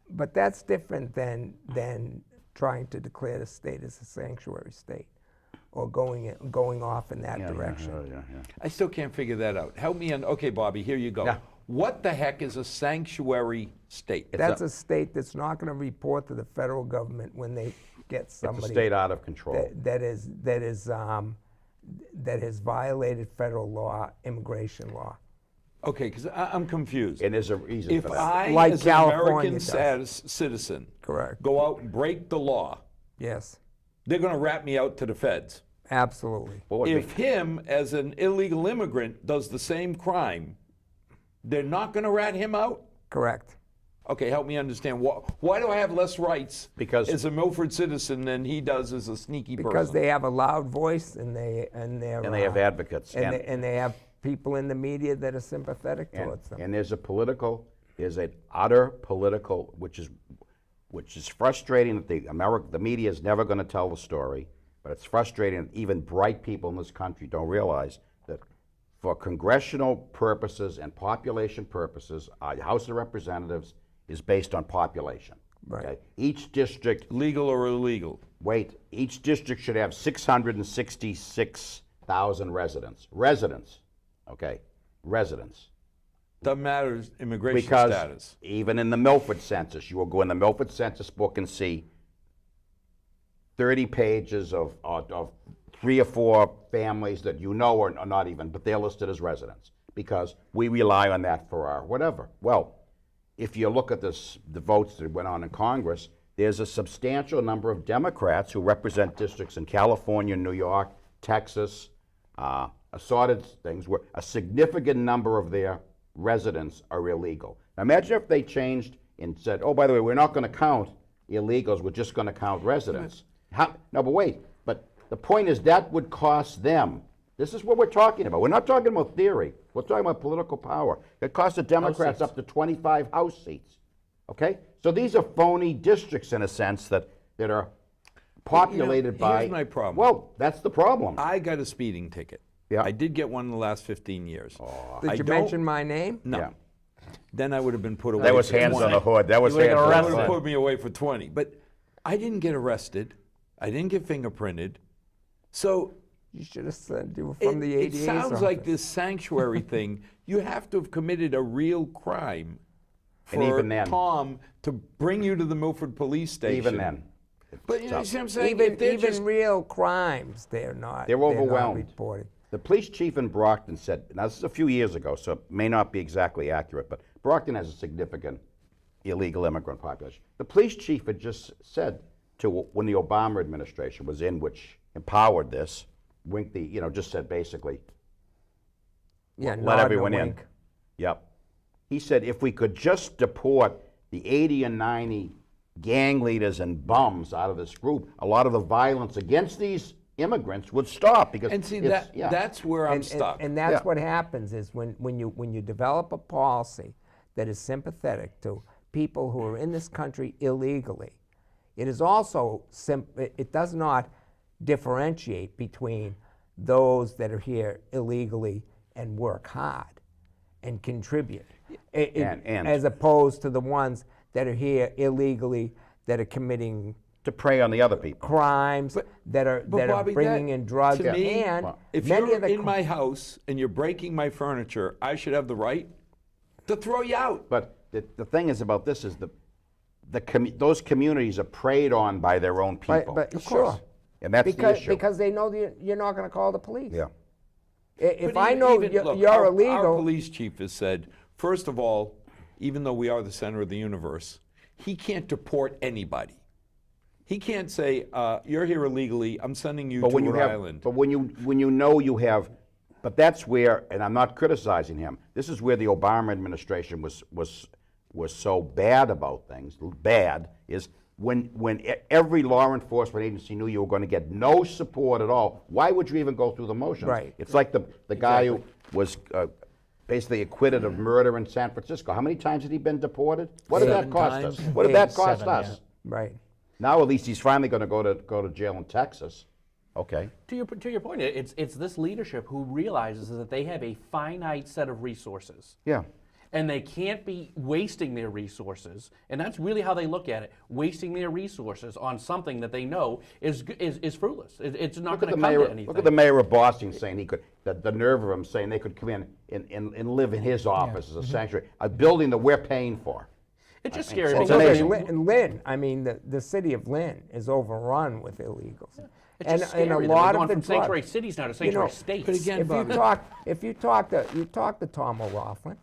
S4: But that's different than trying to declare the state as a sanctuary state, or going off in that direction.
S1: I still can't figure that out. Help me on, okay, Bobby, here you go.
S2: Yeah.
S1: What the heck is a sanctuary state?
S4: That's a state that's not going to report to the federal government when they get
S2: It's
S4: somebody
S2: a state out of control.
S4: that has violated federal law, immigration law.
S1: Okay, because I'm confused.
S2: And there's a reason
S1: If
S2: for that.
S1: I,
S4: Like
S1: as an
S4: California
S1: American
S4: does.
S1: citizen,
S4: Correct.
S1: go out and break the law,
S4: Yes,
S1: they're going to rat me out to the feds.
S4: absolutely.
S2: What would be-
S1: If him, as an illegal immigrant, does the same crime, they're not going to rat him out?
S4: Correct.
S1: Okay, help me understand. Why do I have less rights
S2: Because-
S1: as a Milford citizen than he does as a sneaky
S4: Because
S1: person?
S4: they have a loud voice and they
S2: have advocates,
S4: and they have people in the media that are sympathetic towards them.
S2: And there's an utter political, which is frustrating that the media is never going to tell the story, but it's frustrating that even bright people in this country don't realize that for congressional purposes and population purposes, House of Representatives is based on population.
S4: Right.
S2: Okay? Each district,
S1: Legal or illegal?
S2: each district should have 666,000 residents. Residents, okay, residents.
S1: Doesn't matter immigration
S2: Because
S1: status.
S2: even in the Milford census, you will go in the Milford census book and see 30 pages of 3 or 4 families that you know are not even, but they're listed as residents because we rely on that for our whatever. Well, if you look at the votes that went on in Congress, there's a substantial number of Democrats who represent districts in California, New York, Texas, assorted things, where a significant number of their residents are illegal. Now imagine if they changed and said, oh, by the way, we're not going to count illegals, we're just going to count residents. No, but wait, but the point is that would cost them. This is what we're talking about. We're not talking about theory. We're talking about political power. It costs the Democrats
S5: seats.
S2: up to 25 House seats. Okay? So these are phony districts in a sense that are populated by.
S1: here's my problem.
S2: Well, that's the problem.
S1: I got a speeding ticket.
S2: Yeah.
S1: I did get one in the last 15 years.
S4: Did
S1: I
S4: you
S1: don't-
S4: mention my name?
S1: No.
S2: Yeah.
S1: Then I would have been put away.
S2: That was
S1: for
S2: hands
S1: 20.
S2: on the hood. That was
S5: You would've
S2: hands on
S5: got
S2: the
S1: That would have
S2: hood.
S1: put me away for 20. But I didn't get arrested. I didn't get fingerprinted. So
S4: You should have said you were from the
S1: it
S4: ADA's
S1: sounds
S4: office.
S1: like this sanctuary thing. You have to have committed a real crime
S2: And
S1: for
S2: even then-
S1: Tom to bring you to the Milford police station.
S2: Even then.
S1: But you know what I'm saying?
S4: Even
S1: If they're
S4: even
S1: just-
S4: real crimes, they're not.
S2: They're
S4: not
S2: overwhelmed.
S4: reporting.
S2: The police chief in Brockton said, now this is a few years ago, so it may not be exactly accurate, but Brockton has a significant illegal immigrant population. The police chief had just said when the Obama administration was in, which empowered this, just said basically,
S4: Yeah,
S2: let
S4: nod and a
S2: everyone in.
S4: wink.
S2: Yep. He said if we could just deport the 80 and 90 gang leaders and bums out of this group, a lot of the violence against these immigrants would stop because
S1: And see,
S2: it's-
S1: that's where I'm stuck.
S4: And that's
S2: Yeah.
S4: what happens is when you develop a policy that is sympathetic to people who are in this country illegally, it is also it does not differentiate between those that are here illegally and work hard and contribute,
S2: And-
S4: as opposed to the ones that are here illegally that are committing
S2: to prey on the other people.
S4: crimes that are
S1: But Bobby,
S4: bringing
S1: that-
S4: in drugs
S1: to me,
S4: and
S1: if
S4: many
S1: you're
S4: of the
S1: in my house and you're breaking my furniture, I should have the right to throw you out.
S2: But the thing is about this is those communities are preyed on by their own people.
S4: But
S1: Of
S4: sure,
S1: course.
S2: And that's the
S4: because
S2: issue.
S4: because they know that you're not going to call the police.
S2: Yeah.
S4: If
S1: But
S4: I
S1: even-
S4: know
S1: even- look,
S4: you're
S1: our
S4: illegal,
S1: police chief has said, first of all, even though we are the center of the universe, he can't deport anybody. He can't say, you're here illegally, I'm sending you to Rhode Island.
S2: But when you know you have, but that's where, and I'm not criticizing him. This is where the Obama administration was so bad about things. Bad is when every law enforcement agency knew you were going to get no support at all, why would you even go through the motions?
S4: Right.
S2: It's like the guy who was basically acquitted of murder in San Francisco. How many times had he been deported? What did that
S1: 7
S2: cost
S1: times.
S2: us? What did that
S3: 8,
S2: cost
S3: 7,
S2: us?
S3: yeah.
S4: Right.
S2: Now at least he's finally going to go to jail in Texas. Okay.
S5: To your point, it's this leadership who realizes that they have a finite set of resources.
S2: Yeah.
S5: And they can't be wasting their resources, and that's really how they look at it, wasting their resources on something that they know is fruitless. It's not
S2: Look at
S5: going to
S2: the
S5: come
S2: mayor.
S5: to anything.
S2: Look at the mayor of Boston saying he could. The nerve of him saying they could come in and live in his office as a sanctuary, a building that we're paying for.
S5: It's just scary.
S2: It's
S5: because-
S2: amazing.
S4: Lynn, I mean, the city of Lynn is overrun with illegals.
S5: It's just scary
S4: and a
S5: that
S4: lot
S5: we're
S4: of
S5: going
S4: the
S5: from sanctuary
S4: drugs-
S5: cities now to
S4: you
S5: sanctuary
S4: know,
S5: states.
S1: But again,
S4: If you talk to Tom O'Laughlin,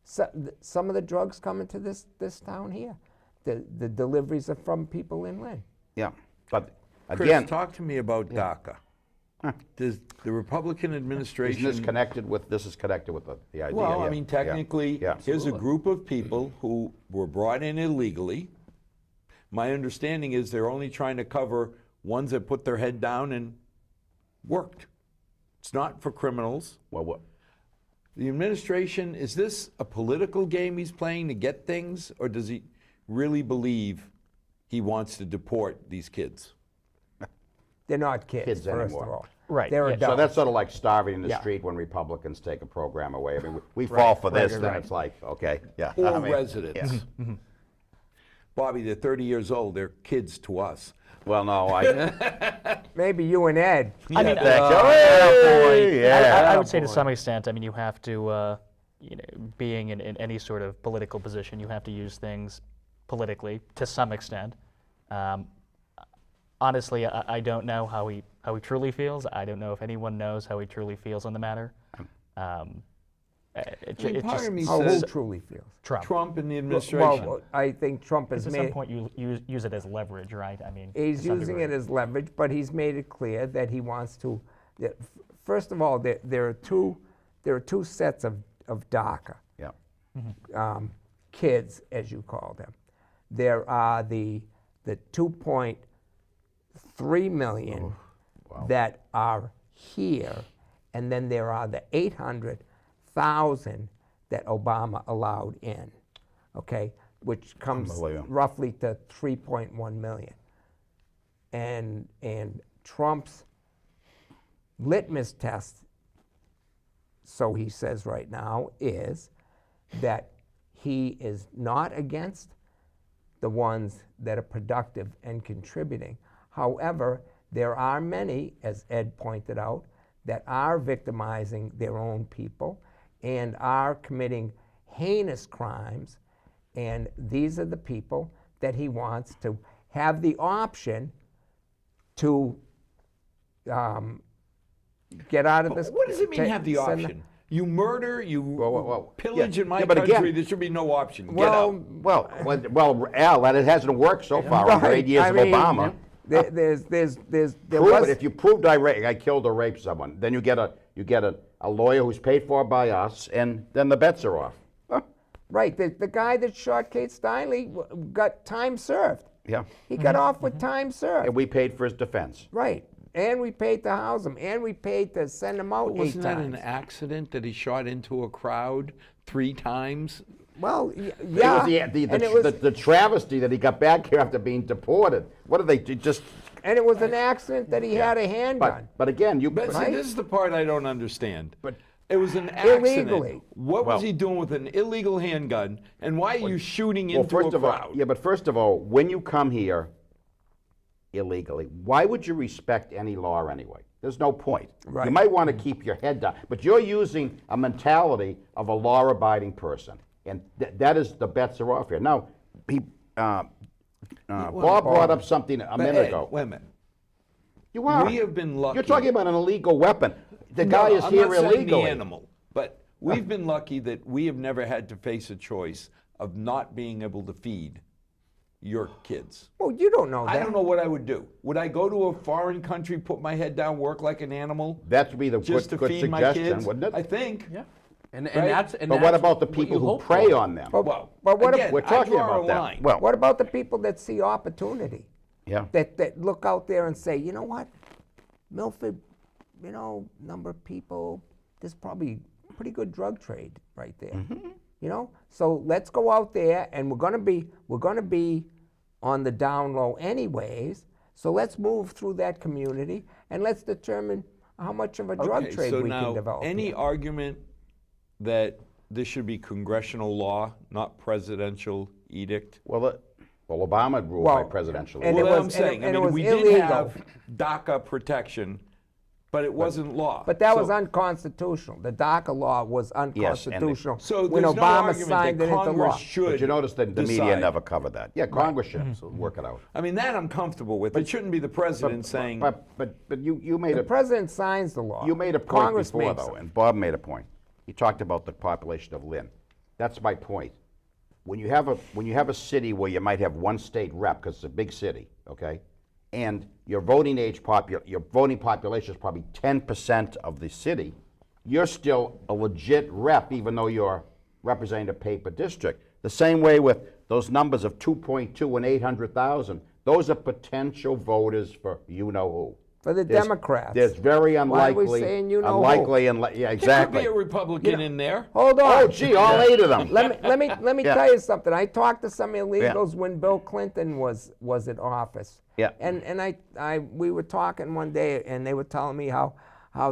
S4: some of the drugs coming to this town here, the deliveries are from people in Lynn.
S2: Yeah, but
S1: Chris,
S2: again,
S1: talk to me about DACA. Does the Republican administration...
S2: this is connected with the idea.
S1: Well,
S2: yeah,
S1: I mean,
S2: yeah,
S1: technically,
S2: yeah.
S1: here's a group of people who were brought in illegally. My understanding is they're only trying to cover ones that put their head down and worked. It's not for criminals.
S2: Well, what?
S1: The administration, is this a political game he's playing to get things, or does he really believe he wants to deport these kids?
S4: They're not kids,
S2: Kids
S4: first
S2: anymore.
S4: of all.
S3: Right,
S4: They're
S3: yeah.
S4: adults.
S2: So that's sort of like starving in the
S4: Yeah.
S2: street when Republicans take a program away. I mean, we fall for this, then it's like, okay, yeah.
S1: Or
S2: I mean,
S1: residents.
S2: yeah.
S1: Bobby, they're 30 years old. They're kids to us.
S2: Well, no, I.
S4: Maybe you and Ed.
S3: I mean,
S2: yeah.
S3: I would say to some extent, I mean, you have to, being in any sort of political position, you have to use things politically to some extent. Honestly, I don't know how he truly feels. I don't know if anyone knows how he truly feels on the matter.
S1: part of me
S4: How
S1: says
S4: who truly feels.
S1: Trump and the administration.
S4: Well, I think Trump has
S3: Because at some
S4: made.
S3: point you use it as leverage, right? I mean,
S4: He's
S3: to some
S4: using
S3: degree.
S4: it as leverage, but he's made it clear that he wants to. First of all, there are two sets of DACA
S2: Yeah.
S4: kids, as you call them. There are the 2.3 million that are here, and then there are the 800,000 that Obama allowed in, okay, which comes
S2: Unbelievable.
S4: roughly to 3.1 million. And Trump's litmus test, so he says right now, is that he is not against the ones that are productive and contributing. However, there are many, as Ed pointed out, that are victimizing their own people and are committing heinous crimes, and these are the people that he wants to have the option to get out of this.
S1: What does it mean have the
S4: send-
S1: option? You murder, you pillage
S2: yeah,
S1: in my
S2: yeah, but
S1: country,
S2: again-
S1: there should be no option. Get
S4: Well,
S1: out.
S2: Well, Al, that it hasn't worked so far over 8 years
S4: I
S2: of
S4: mean,
S2: Obama.
S4: There
S2: Prove
S4: was,
S2: it. If you proved I killed or raped someone, then you get a lawyer who's paid for by us, and then the bets are off. Huh.
S4: right, the guy that shot Kate Steinle got time served.
S2: Yeah.
S4: He got off with time served.
S2: And we paid for his defense.
S4: Right. And we paid to house him, and we paid to send him out
S1: But
S4: 8
S1: wasn't that
S4: times.
S1: an accident that he shot into a crowd 3 times?
S4: Well,
S2: It
S4: yeah.
S2: was
S4: and, it was,
S2: the travesty that he got back here after being deported. What did they do? Just?
S4: and it was an accident that he had a handgun.
S2: But again,
S1: But see,
S4: Right?
S1: this is the part I don't understand.
S2: But-
S1: it was an accident.
S4: Illegally.
S1: What
S2: Well-
S1: was he doing with an illegal handgun, and why are you shooting
S2: Well,
S1: into a
S2: first of all,
S1: crowd?
S2: yeah, but first of all, when you come here illegally, why would you respect any law anyway? There's no point.
S4: Right.
S2: You might want to keep your head down, but you're using a mentality of a law-abiding person, and that is the bets are off here. Now, Bob brought up something a
S1: But
S2: minute
S1: Ed,
S2: ago.
S1: wait a minute.
S2: You are.
S1: We have been lucky.
S2: You're talking about an illegal weapon. The
S1: No,
S2: guy is
S1: I'm
S2: here
S1: not saying
S2: illegally.
S1: the animal, but we've been lucky that we have never had to face a choice of not being able to feed your kids.
S4: Well, you don't know that.
S1: I don't know what I would do. Would I go to a foreign country, put my head down, work like an animal,
S2: That would be the
S1: just
S2: good
S1: to feed my
S2: suggestion,
S1: kids?
S2: wouldn't it?
S1: I think.
S5: Yeah. And
S1: Right?
S5: that's
S2: But what about the
S5: what
S2: people
S5: you
S2: who
S5: hope
S2: prey
S5: for.
S2: on them?
S1: Well,
S4: but what
S1: again,
S2: We're
S1: I
S2: talking
S1: draw
S2: about
S1: a
S2: them.
S1: line.
S2: Well,
S4: What about the people that see opportunity?
S2: yeah.
S4: That look out there and say, you know what, Milford, number of people, there's probably a pretty good drug trade right there. So let's go out there, and we're gonna be on the down low anyways. So let's move through that community and let's determine how much of a drug
S1: Okay,
S4: trade
S1: so
S4: we
S1: now,
S4: can develop.
S1: any
S4: here.
S1: argument that this should be congressional law, not presidential edict?
S2: Well, Obama ruled by
S4: Well,
S2: presidential.
S4: and
S2: law.
S4: it
S1: Well,
S4: was-
S1: I'm saying,
S4: and it
S1: I mean,
S4: was
S1: we did
S4: illegal.
S1: have DACA protection, but it wasn't law.
S4: But that
S1: So-
S4: was unconstitutional. The DACA law was
S2: Yes, and
S4: unconstitutional
S1: So
S4: when
S1: there's no
S4: Obama
S1: argument
S4: signed
S1: that
S4: it into
S1: Congress
S4: law.
S1: should
S2: But you notice that the media
S1: decide.
S2: never covered that. Yeah, Congress should work it out.
S1: I mean, that I'm comfortable with. It shouldn't be the president saying,
S2: But you made
S4: The
S2: a
S4: president signs the law.
S2: you made a point
S4: Congress
S2: before
S4: makes
S2: though,
S4: them.
S2: and Bob made a point. He talked about the population of Lynn. That's my point. When you have a city where you might have one state rep because it's a big city, okay, and your voting population is probably 10% of the city, you're still a legit rep even though you're representing a paper district. The same way with those numbers of 2.2 and 800,000. Those are potential voters for you-know-who.
S4: For the Democrats.
S2: There's very
S4: Why are
S2: unlikely.
S4: we saying you-know-who?
S2: Unlikely, yeah,
S1: there could
S2: exactly.
S1: be a Republican in there.
S4: Hold on.
S2: Oh, gee, all 8 of them.
S4: Let me
S2: Yeah.
S4: tell you something. I talked to some illegals when Bill Clinton was in office.
S2: Yeah.
S4: And we were talking one day, and they were telling me how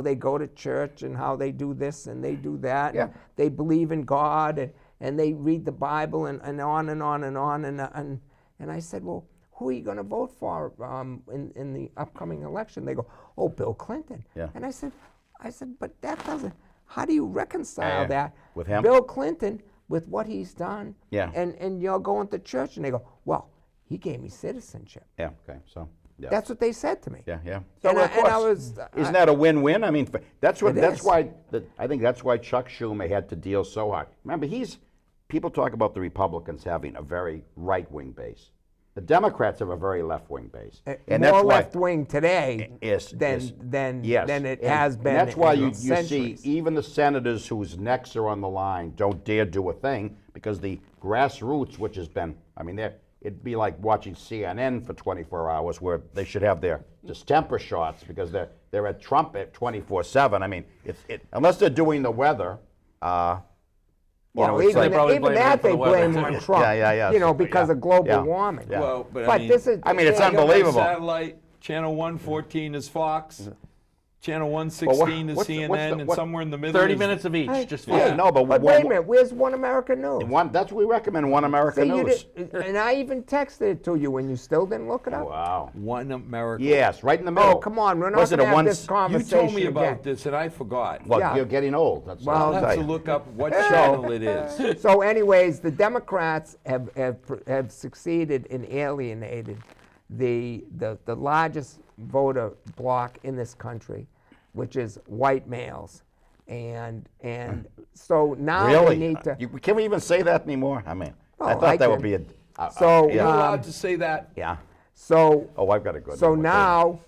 S4: they go to church and how they do this and they do that.
S2: Yeah.
S4: And they believe in God and they read the Bible and on and on and on and I said, well, who are you going to vote for in the upcoming election? They go, oh, Bill Clinton.
S2: Yeah.
S4: And I said, but that doesn't. How do you reconcile
S2: Yeah.
S4: that
S2: With him?
S4: Bill Clinton with what he's done?
S2: Yeah.
S4: And you're going to church, and they go, well, he gave me citizenship.
S2: Yeah, okay, so, yeah.
S4: That's what they said to me.
S2: Yeah, yeah.
S4: And
S2: of
S4: I
S2: course.
S4: was.
S2: Isn't that a win-win? I mean, that's
S4: It is.
S2: why, I think that's why Chuck Schumer had to deal so hard. Remember, people talk about the Republicans having a very right-wing base. The Democrats have a very left-wing base. And
S4: more
S2: that's why,
S4: left wing today
S2: Yes,
S4: than
S2: yes.
S4: it
S2: And-
S4: has been.
S2: And that's why
S4: in
S2: you see
S4: centuries.
S2: even the senators whose necks are on the line don't dare do a thing because the grassroots, which has been, I mean, it'd be like watching CNN for 24 hours where they should have their distemper shots because they're at Trump at 24/7. I mean, unless they're doing the weather.
S4: Well,
S2: it's
S4: even,
S2: like-
S5: probably
S4: even
S5: blame
S4: that
S5: him for
S4: they
S5: the weather,
S4: blame
S5: too.
S4: on Trump.
S2: Yeah.
S4: Because
S2: Yeah.
S4: of global
S2: Yeah.
S4: warming.
S2: Yeah.
S1: Well, but I mean,
S4: this is.
S2: I mean, it's
S1: I got my
S2: unbelievable.
S1: satellite, channel 114 is Fox, channel 116 is
S2: what's the-
S1: CNN, and
S2: what-
S1: somewhere in the middle
S5: 30
S1: is
S5: minutes of each,
S4: Hey,
S5: just
S2: Yeah,
S5: fine.
S2: no, but
S4: But wait a minute, where's One America News?
S2: that's what we recommend. One America
S4: See, you
S2: News.
S4: and I even texted it to you, and you still didn't look it up.
S2: Wow.
S1: One America.
S2: Yes, right in the middle.
S4: Oh, come on, we're not
S2: Was
S4: going
S2: it
S4: to
S2: a
S4: have
S2: one-
S4: this
S1: You
S4: conversation
S1: told me about
S4: again.
S1: this, and I forgot.
S2: Well,
S4: Yeah.
S2: you're getting old. That's
S4: Well,
S2: all
S1: I'll
S2: I'll
S1: have
S2: tell
S1: to
S2: you.
S1: look up what channel it is.
S4: So, anyways, the Democrats have succeeded in alienating the largest voter bloc in this country, which is white males, and so now
S2: Really?
S4: we need to.
S2: Can we even say that anymore? I mean, I
S4: Oh,
S2: thought
S4: I
S2: that would
S4: can.
S2: be a.
S4: So,
S1: You're
S2: yeah.
S1: allowed to say that.
S2: Yeah.
S4: So
S2: Oh, I've got a good
S4: So
S2: one.
S4: now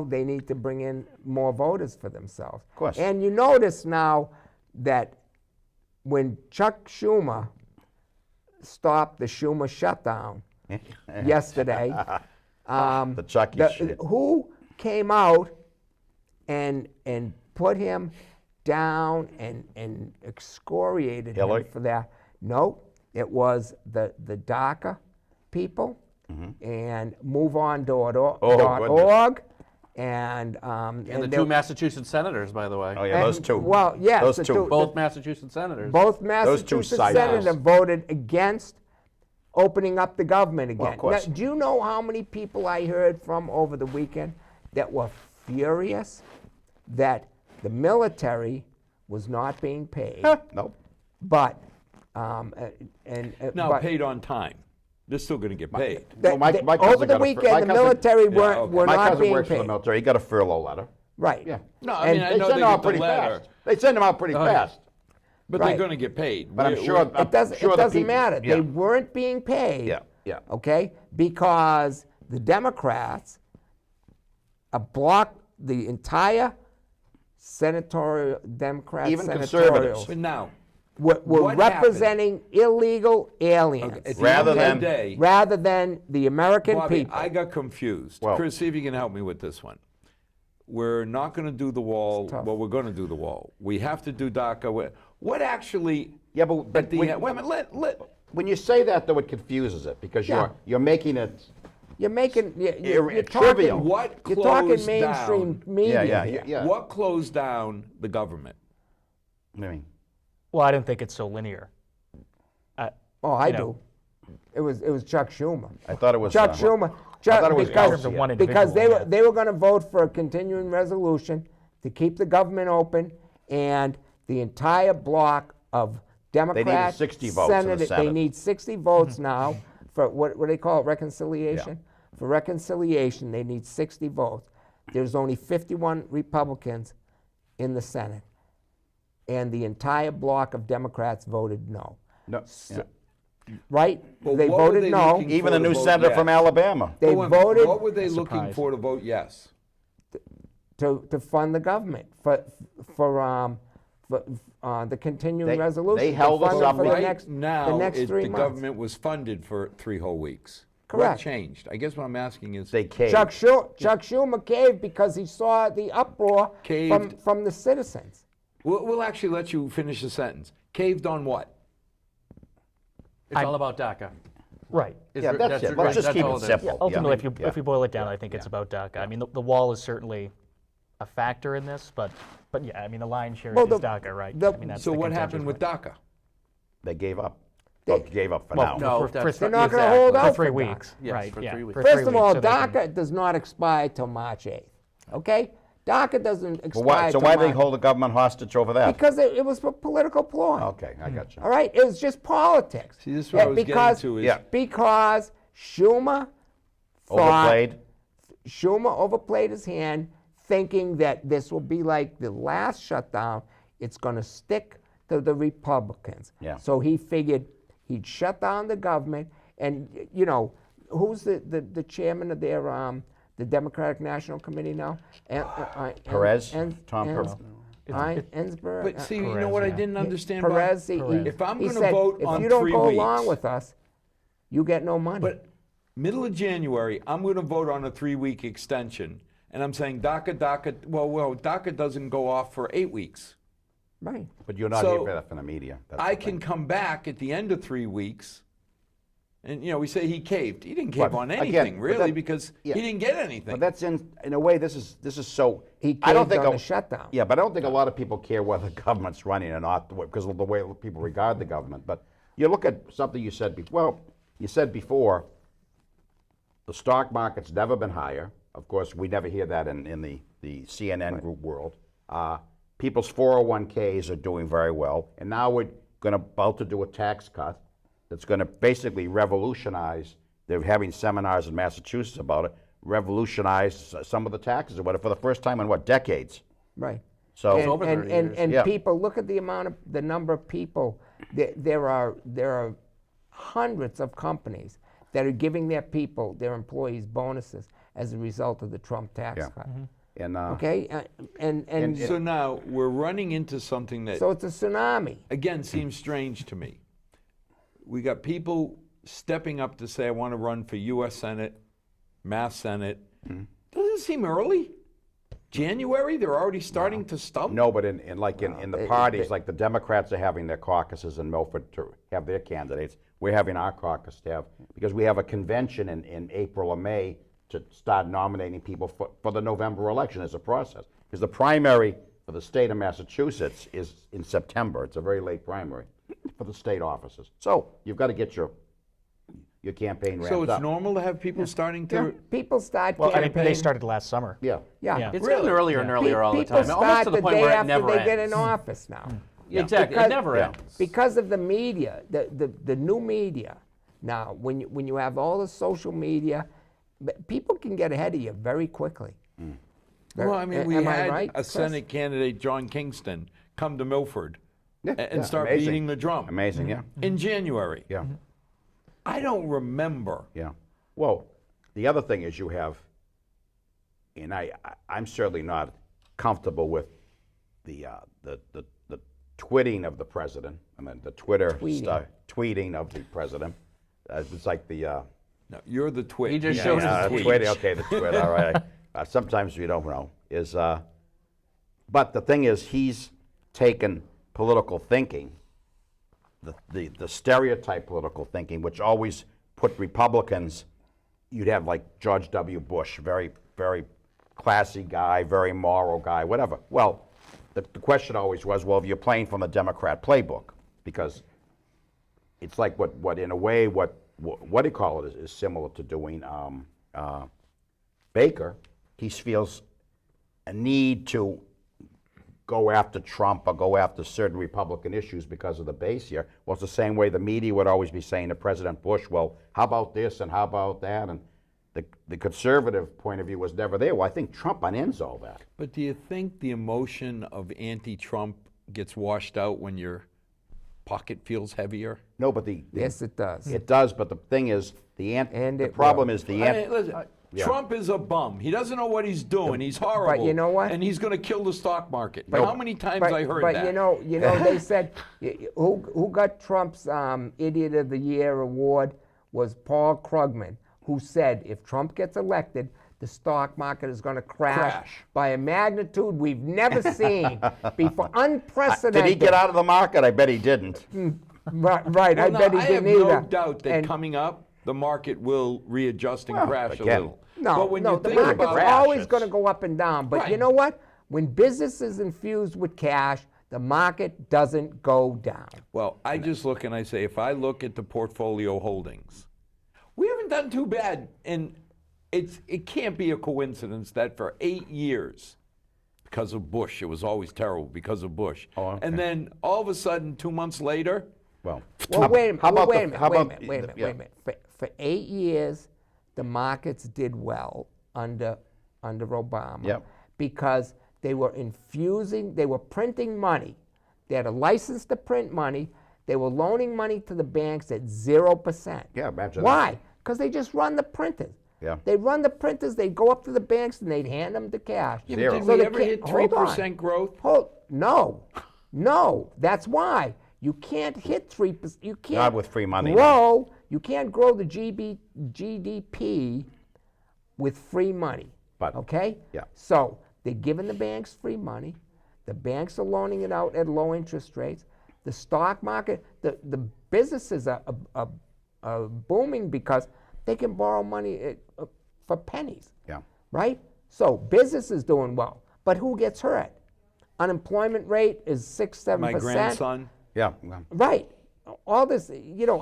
S4: they need to bring in more voters for themselves.
S2: Of course.
S4: And you notice now that when Chuck Schumer stopped the Schumer shutdown yesterday,
S2: The Chucky shit.
S4: who came out and put him down and excoriated
S2: Hillary?
S4: him for that? No, it was the DACA people and MoveOn.org and
S5: And the
S4: there-
S5: two Massachusetts senators, by the way.
S2: Oh, yeah, those
S4: and-
S2: two.
S4: well, yes,
S2: Those
S4: the
S2: two.
S4: two-
S5: Both Massachusetts senators.
S4: both
S2: two
S4: Massachusetts
S2: psychos.
S4: senators voted against opening up the government again.
S2: Well, of course.
S4: Now, do you know how many people I heard from over the weekend that were furious that the military was not being paid,
S2: Nope.
S4: but
S1: Now,
S4: but
S1: paid on time. They're still going to get paid.
S2: Well, my cousin
S4: over the
S2: got a- my
S4: weekend, the
S2: cousin-
S4: military
S1: Yeah,
S4: were,
S1: okay.
S4: were
S2: My
S4: not
S2: cousin
S4: being
S2: works for the
S4: paid.
S2: military. He got a furlough letter.
S4: Right.
S2: Yeah.
S1: No, I mean,
S4: And
S1: I
S2: They
S1: know
S2: send
S1: they
S2: them out
S1: get the
S2: pretty
S1: letter,
S2: fast. They send them out pretty fast.
S1: but
S4: Right.
S1: they're going to get paid.
S2: But I'm
S1: We're-
S2: sure.
S1: we're-
S2: I'm
S4: It doesn't,
S2: sure
S4: it
S2: the
S4: doesn't
S2: people-
S4: matter.
S2: Yeah.
S4: They weren't being paid.
S2: Yeah, yeah.
S4: Okay? Because the Democrats blocked the entire senatorial, Democrat
S2: Even
S4: senatorials
S2: conservatives.
S1: But now,
S4: were
S1: what happened?
S4: representing illegal aliens
S1: at the
S2: Rather
S1: end of
S2: than-
S1: the day,
S4: rather than the American
S1: Bobby,
S4: people.
S1: I got confused.
S2: Well-
S1: Chris, see if you can help me with this one. We're not going to do the wall.
S4: tough.
S1: Well, we're going to do the wall. We have to do DACA. What actually?
S2: Yeah, but
S1: At the
S2: when,
S1: end, wait a minute.
S2: when you say that, though, it confuses it because
S4: Yeah.
S2: you're making it.
S4: You're making, you're
S2: trivial.
S4: talking,
S1: What
S4: you're talking
S1: closed
S4: mainstream
S1: down?
S4: media.
S2: Yeah,
S4: here.
S2: yeah.
S1: What closed down the government?
S2: I mean,
S3: Well, I don't think it's so linear.
S4: Oh, I
S3: You
S4: do.
S3: know.
S4: It was Chuck Schumer.
S2: I thought it was
S4: Chuck
S2: uh,
S4: Schumer.
S2: I thought it was
S4: because,
S2: Garcia.
S3: One
S4: because
S3: individual,
S4: they were going to vote for a continuing resolution to keep the government open, and the entire block of Democrats,
S2: 60 votes in the
S4: They
S2: Senate.
S4: need 60 votes now for what do they call it? Reconciliation. For reconciliation, they need 60 votes. There's only 51 Republicans in the Senate, and the entire block of Democrats voted no.
S2: no, yeah.
S4: Right?
S1: Well,
S4: They
S1: what were
S4: voted
S1: they
S4: no.
S1: looking
S2: Even
S1: for
S2: the
S1: to
S2: new
S1: vote
S2: senator
S1: yes?
S2: from Alabama.
S4: They
S1: Wait a minute,
S4: voted
S1: What were they looking
S3: Surprise.
S1: for to vote yes?
S4: to fund the government for the continuing resolution.
S2: they
S4: to
S2: held us
S4: fund it
S2: up
S4: for
S2: right
S4: the next,
S1: now,
S4: the next 3
S1: the
S4: months.
S1: government was funded for 3 whole weeks.
S4: Correct.
S1: What changed? I guess what I'm asking is,
S2: They caved.
S4: Chuck Schumer caved because he saw the uproar
S1: Caved.
S4: from the citizens.
S1: we'll actually let you finish the sentence. Caved on what?
S5: It's all about DACA.
S3: Right.
S2: Yeah, that's it. Let's just keep it simple.
S3: Ultimately,
S2: Yeah.
S3: if you boil it down, I think it's about DACA. I mean, the wall is certainly a factor in this, but yeah, I mean, the lion's share
S4: Well,
S3: is DACA, right?
S4: the-
S3: I mean, that's
S1: So
S3: the
S1: what
S3: contentious
S1: happened with
S3: point.
S1: DACA?
S2: They gave up. Well, gave up for
S3: Well,
S2: now.
S5: No,
S3: for
S5: that's
S4: They're
S5: right,
S4: not gonna
S5: exactly.
S4: hold
S3: For
S4: out
S3: 3
S4: for
S3: weeks,
S5: Yes,
S3: right?
S5: for
S3: yeah,
S5: 3 weeks.
S3: for
S4: First
S3: 3
S4: of all,
S3: weeks, so they can-
S4: DACA does not expire till March 8th. Okay? DACA doesn't expire
S2: Well, so
S4: till
S2: why they
S4: March-
S2: hold the government hostage over that?
S4: Because it was for political ploy.
S2: Okay, I got you.
S4: All right, it was just politics.
S1: See, this is what I was getting
S4: because,
S1: to is-
S2: Yeah.
S4: because Schumer thought
S2: Overplayed?
S4: Schumer overplayed his hand, thinking that this will be like the last shutdown. It's going to stick to the Republicans.
S2: Yeah.
S4: So he figured he'd shut down the government, and who's the chairman of their the Democratic National Committee now?
S2: Perez? Tom
S4: Perez.
S2: Perez.
S4: Ensberg.
S1: But see, you know
S3: Perez,
S1: what I
S3: yeah.
S1: didn't understand, Bob?
S4: Perez,
S1: If I'm
S4: he
S1: gonna
S4: said,
S1: vote
S4: if
S1: on
S4: you don't
S1: 3
S4: go
S1: weeks,
S4: along with us, you get no money.
S1: But middle of January, I'm going to vote on a 3-week extension, and I'm saying DACA. Well, DACA doesn't go off for 8 weeks.
S4: right.
S2: But you're not
S1: So,
S2: here for that from the media. That's
S1: I
S2: the
S1: can
S2: thing.
S1: come back at the end of 3 weeks, and we say he caved. He didn't cave
S2: But,
S1: on
S2: again,
S1: anything
S2: but
S1: really
S2: that-
S1: because
S2: yeah.
S1: he didn't get anything.
S2: But that's in a way. This is so.
S4: He
S2: I don't
S4: caved
S2: think
S4: on the shutdown.
S2: Yeah, but I don't think a lot of people care whether the government's running or not because of the way people regard the government. But you look at something you said before. Well, you said before. The stock market's never been higher. Of course, we never hear that in the CNN group world. People's 401ks are doing very well, and now we're about to do a tax cut that's going to basically revolutionize. They're having seminars in Massachusetts about it. Revolutionize some of the taxes or whatever for the first time in decades.
S4: Right.
S2: So
S4: and,
S5: over 30
S4: and,
S5: years.
S4: and
S2: Yeah.
S4: people, look at the number of people. There are hundreds of companies that are giving their employees bonuses as a result of the Trump tax
S2: Yeah.
S4: cut.
S2: and
S4: Okay, and
S1: so now we're running into something that
S4: so it's a tsunami.
S1: again seems strange to me. We got people stepping up to say, I want to run for U.S. Senate, Mass Senate. Doesn't it seem early? January? They're already starting to stump?
S2: no, but in the parties, like the Democrats are having their caucuses in Milford to have their candidates. We're having our caucus to have, because we have a convention in April or May to start nominating people for the November election as a process. Because the primary for the state of Massachusetts is in September. It's a very late primary for the state offices. So you've got to get your campaign ramped
S1: So it's
S2: up.
S1: normal to have people starting to.
S4: People start
S3: Well, I mean,
S4: campaigning.
S3: they started last summer.
S2: Yeah.
S4: Yeah.
S3: Yeah.
S5: It's
S1: Really?
S5: getting earlier and earlier all the
S4: People
S5: time, almost
S4: start
S5: to the
S4: the
S5: point
S4: day
S5: where it
S4: after
S5: never
S4: they
S5: ends.
S4: get in office now.
S5: Exactly,
S4: Because-
S5: it never
S2: Yeah.
S5: ends.
S4: Because of the media, the new media. Now, when you have all the social media, people can get ahead of you very quickly.
S1: Well, I mean, we
S4: Am I
S1: had
S4: right,
S1: a
S4: Chris?
S1: Senate candidate, John Kingston, come to Milford
S2: Yeah,
S1: and
S2: yeah,
S1: start
S2: amazing.
S1: beating the drum
S2: Amazing, yeah.
S1: in January.
S2: Yeah.
S1: I don't remember.
S2: Yeah. Well, the other thing is you have, and I'm certainly not comfortable with the twitting of the president, I mean, the tweeting of the president. It's like the
S1: No, you're the twit.
S5: He just showed his tweet.
S2: twit. Okay, the twit. All right. Sometimes we don't know. But the thing is, he's taken political thinking, the stereotype political thinking, which always put Republicans. You'd have like George W. Bush, very, very classy guy, very moral guy, whatever. Well, the question always was, well, if you're playing from the Democrat playbook, because it's like what in a way, what do you call it, is similar to doing Baker. He feels a need to go after Trump or go after certain Republican issues because of the base here. Well, it's the same way the media would always be saying to President Bush, well, how about this and how about that? And the conservative point of view was never there. Well, I think Trump unends all that.
S1: But do you think the emotion of anti-Trump gets washed out when your pocket feels heavier?
S2: No, but
S4: Yes, it does.
S2: it does. But the thing is,
S4: And
S2: the
S4: it
S2: problem
S4: will.
S2: is the
S1: I mean, listen,
S2: yeah.
S1: Trump is a bum. He doesn't know what he's doing. He's horrible.
S4: you know what?
S1: And he's going to kill the stock market. How many times I heard that?
S4: But you know, they said who got Trump's Idiot of the Year award was Paul Krugman, who said if Trump gets elected, the stock market is going to crash by a magnitude we've never seen before. Unprecedented.
S2: Did he get out of the market? I bet he didn't.
S4: Right.
S1: Well,
S4: I
S1: no,
S4: bet he
S1: I
S4: didn't
S1: have
S4: either.
S1: no doubt that
S4: And-
S1: coming up, the market will readjust and
S2: Well,
S1: crash a
S2: again,
S1: little.
S4: No,
S1: but when
S4: no,
S1: you
S4: the
S1: think
S4: market's
S1: about
S2: crash,
S4: always
S2: it's-
S4: going to go up and down. But you
S1: Right.
S4: know what? When business is infused with cash, the market doesn't go down.
S1: Well, I just look and I say, if I look at the portfolio holdings, we haven't done too bad. And it can't be a coincidence that for 8 years, because of Bush, it was always terrible because of Bush.
S2: Oh, okay.
S1: And then all of a sudden, 2 months later,
S2: Well,
S4: Well, wait a minute.
S2: how about
S4: wait
S2: the-
S4: a minute.
S2: how
S4: Wait a
S2: about
S4: minute.
S2: the-
S4: Wait a minute. For 8 years, the markets did well under Obama.
S2: Yep.
S4: Because they were they were printing money. They had a license to print money. They were loaning money to the banks at 0%.
S2: Yeah, imagine that.
S4: Why? Because they just run the printers.
S2: Yeah.
S4: They run the printers. They'd go up to the banks and they'd hand them the cash.
S1: yeah,
S2: Zero.
S1: but did
S4: So
S1: we
S4: the
S1: ever
S4: ca-
S1: hit
S4: hold on.
S1: 3% growth?
S4: No. That's why you can't hit 3%. You can't
S2: Not with free money,
S4: grow. You can't grow the GDP with free money.
S2: But-
S4: okay.
S2: yeah.
S4: So they're giving the banks free money. The banks are loaning it out at low interest rates. The stock market, the businesses are booming because they can borrow money for pennies.
S2: Yeah.
S4: Right? So business is doing well. But who gets hurt? Unemployment rate is 6-7%.
S1: My grandson,
S2: Yeah. Well,
S4: Right. All this,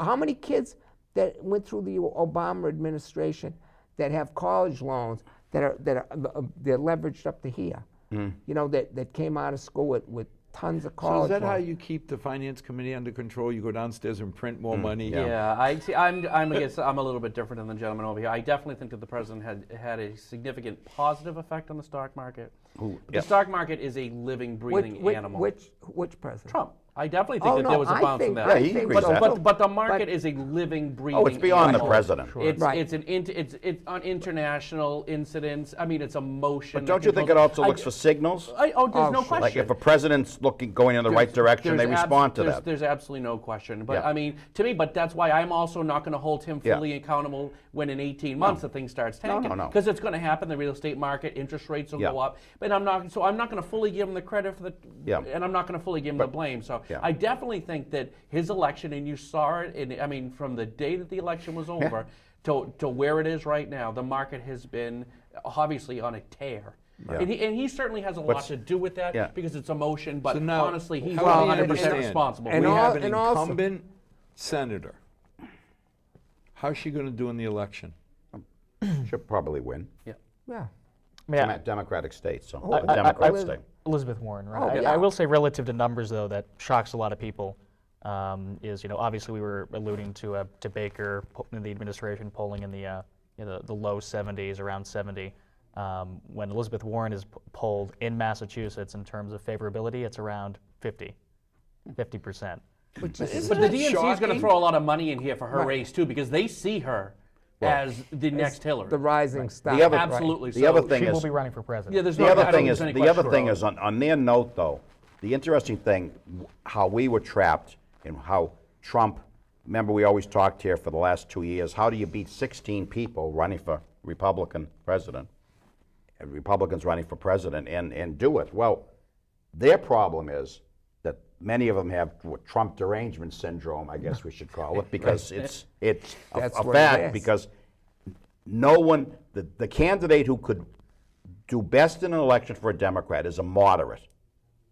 S4: how many kids that went through the Obama administration that have college loans they're leveraged up to here? That came out of school with tons of
S1: so
S4: college
S1: is that how
S4: loans.
S1: you keep the finance committee under control? You go downstairs and print more money?
S5: Yeah, I see. I'm a little bit different than the gentleman over here. I definitely think that the president had a significant positive effect on the stock market. But
S2: yeah.
S5: the stock market is a living, breathing animal.
S4: Which president?
S5: Trump. I definitely think
S4: Oh,
S5: that
S4: no,
S5: there was a
S4: I
S5: bounce in
S4: think-
S5: that.
S2: Yeah, he agrees with that.
S5: But the market is a living, breathing.
S2: it's beyond the
S5: animal.
S2: president.
S5: It's
S4: Right.
S5: it's on international incidents. I mean, it's emotion.
S2: But don't you think it also looks for signals?
S5: There's no question.
S2: Like if a president's going in the right direction, they respond to that.
S5: There's absolutely no question. But
S2: Yeah.
S5: I mean, to me, but that's why I'm also not going to hold him
S2: Yeah.
S5: fully accountable when in 18 months the thing starts tanking.
S2: no.
S5: Because it's going to happen. The real estate market, interest rates will
S2: Yeah.
S5: go up. But I'm not going to fully give him the credit for the.
S2: Yeah.
S5: And I'm not going to fully give him the blame. So
S2: Yeah.
S5: I definitely think that his election, and you saw it. From the day that the election was over to where it is right now, the market has been obviously on a tear.
S2: Yeah.
S5: And he certainly has a lot to do with that
S2: Yeah.
S5: because it's emotion. But
S1: So now,
S5: honestly, he's
S1: help me
S5: 100%
S1: understand.
S5: responsible.
S4: And
S1: we
S4: all-
S1: have an
S4: and also-
S1: incumbent senator. How's she going to do in the election?
S2: She'll probably win.
S5: Yeah.
S4: Yeah.
S3: Yeah,
S2: Democratic state, so
S4: I-
S2: a Democrat
S4: I-
S2: state.
S3: Elizabeth Warren, right?
S4: Oh,
S3: I
S4: yeah.
S3: will say relative to numbers, though, that shocks a lot of people is, obviously we were alluding to Baker, the administration polling in the low 70s, around 70. When Elizabeth Warren is polled in Massachusetts in terms of favorability, it's around 50%.
S1: Isn't
S5: But the
S1: that
S5: DNC is going to
S1: shocking?
S5: throw a lot of money in here for her race too, because they see her as the next Hillary.
S4: The rising star.
S2: The other-
S4: right.
S5: Absolutely.
S2: The other
S5: So
S2: thing
S3: She will
S2: is,
S3: be running for president.
S5: Yeah, there's
S2: the
S5: no, I
S2: other
S5: don't
S2: thing
S5: think
S2: is,
S5: there's any
S2: the other
S5: question
S2: thing
S5: about
S2: is, on their note though, the interesting thing, how we were trapped and how Trump, remember we always talked here for the last 2 years, how do you beat 16 people running for Republican president, and Republicans running for president and do it? Well, their problem is that many of them have what, Trump derangement syndrome, I guess we should call it, because it's
S4: That's
S2: a
S4: what it
S2: fact,
S4: is.
S2: because no one, the candidate who could do best in an election for a Democrat is a moderate.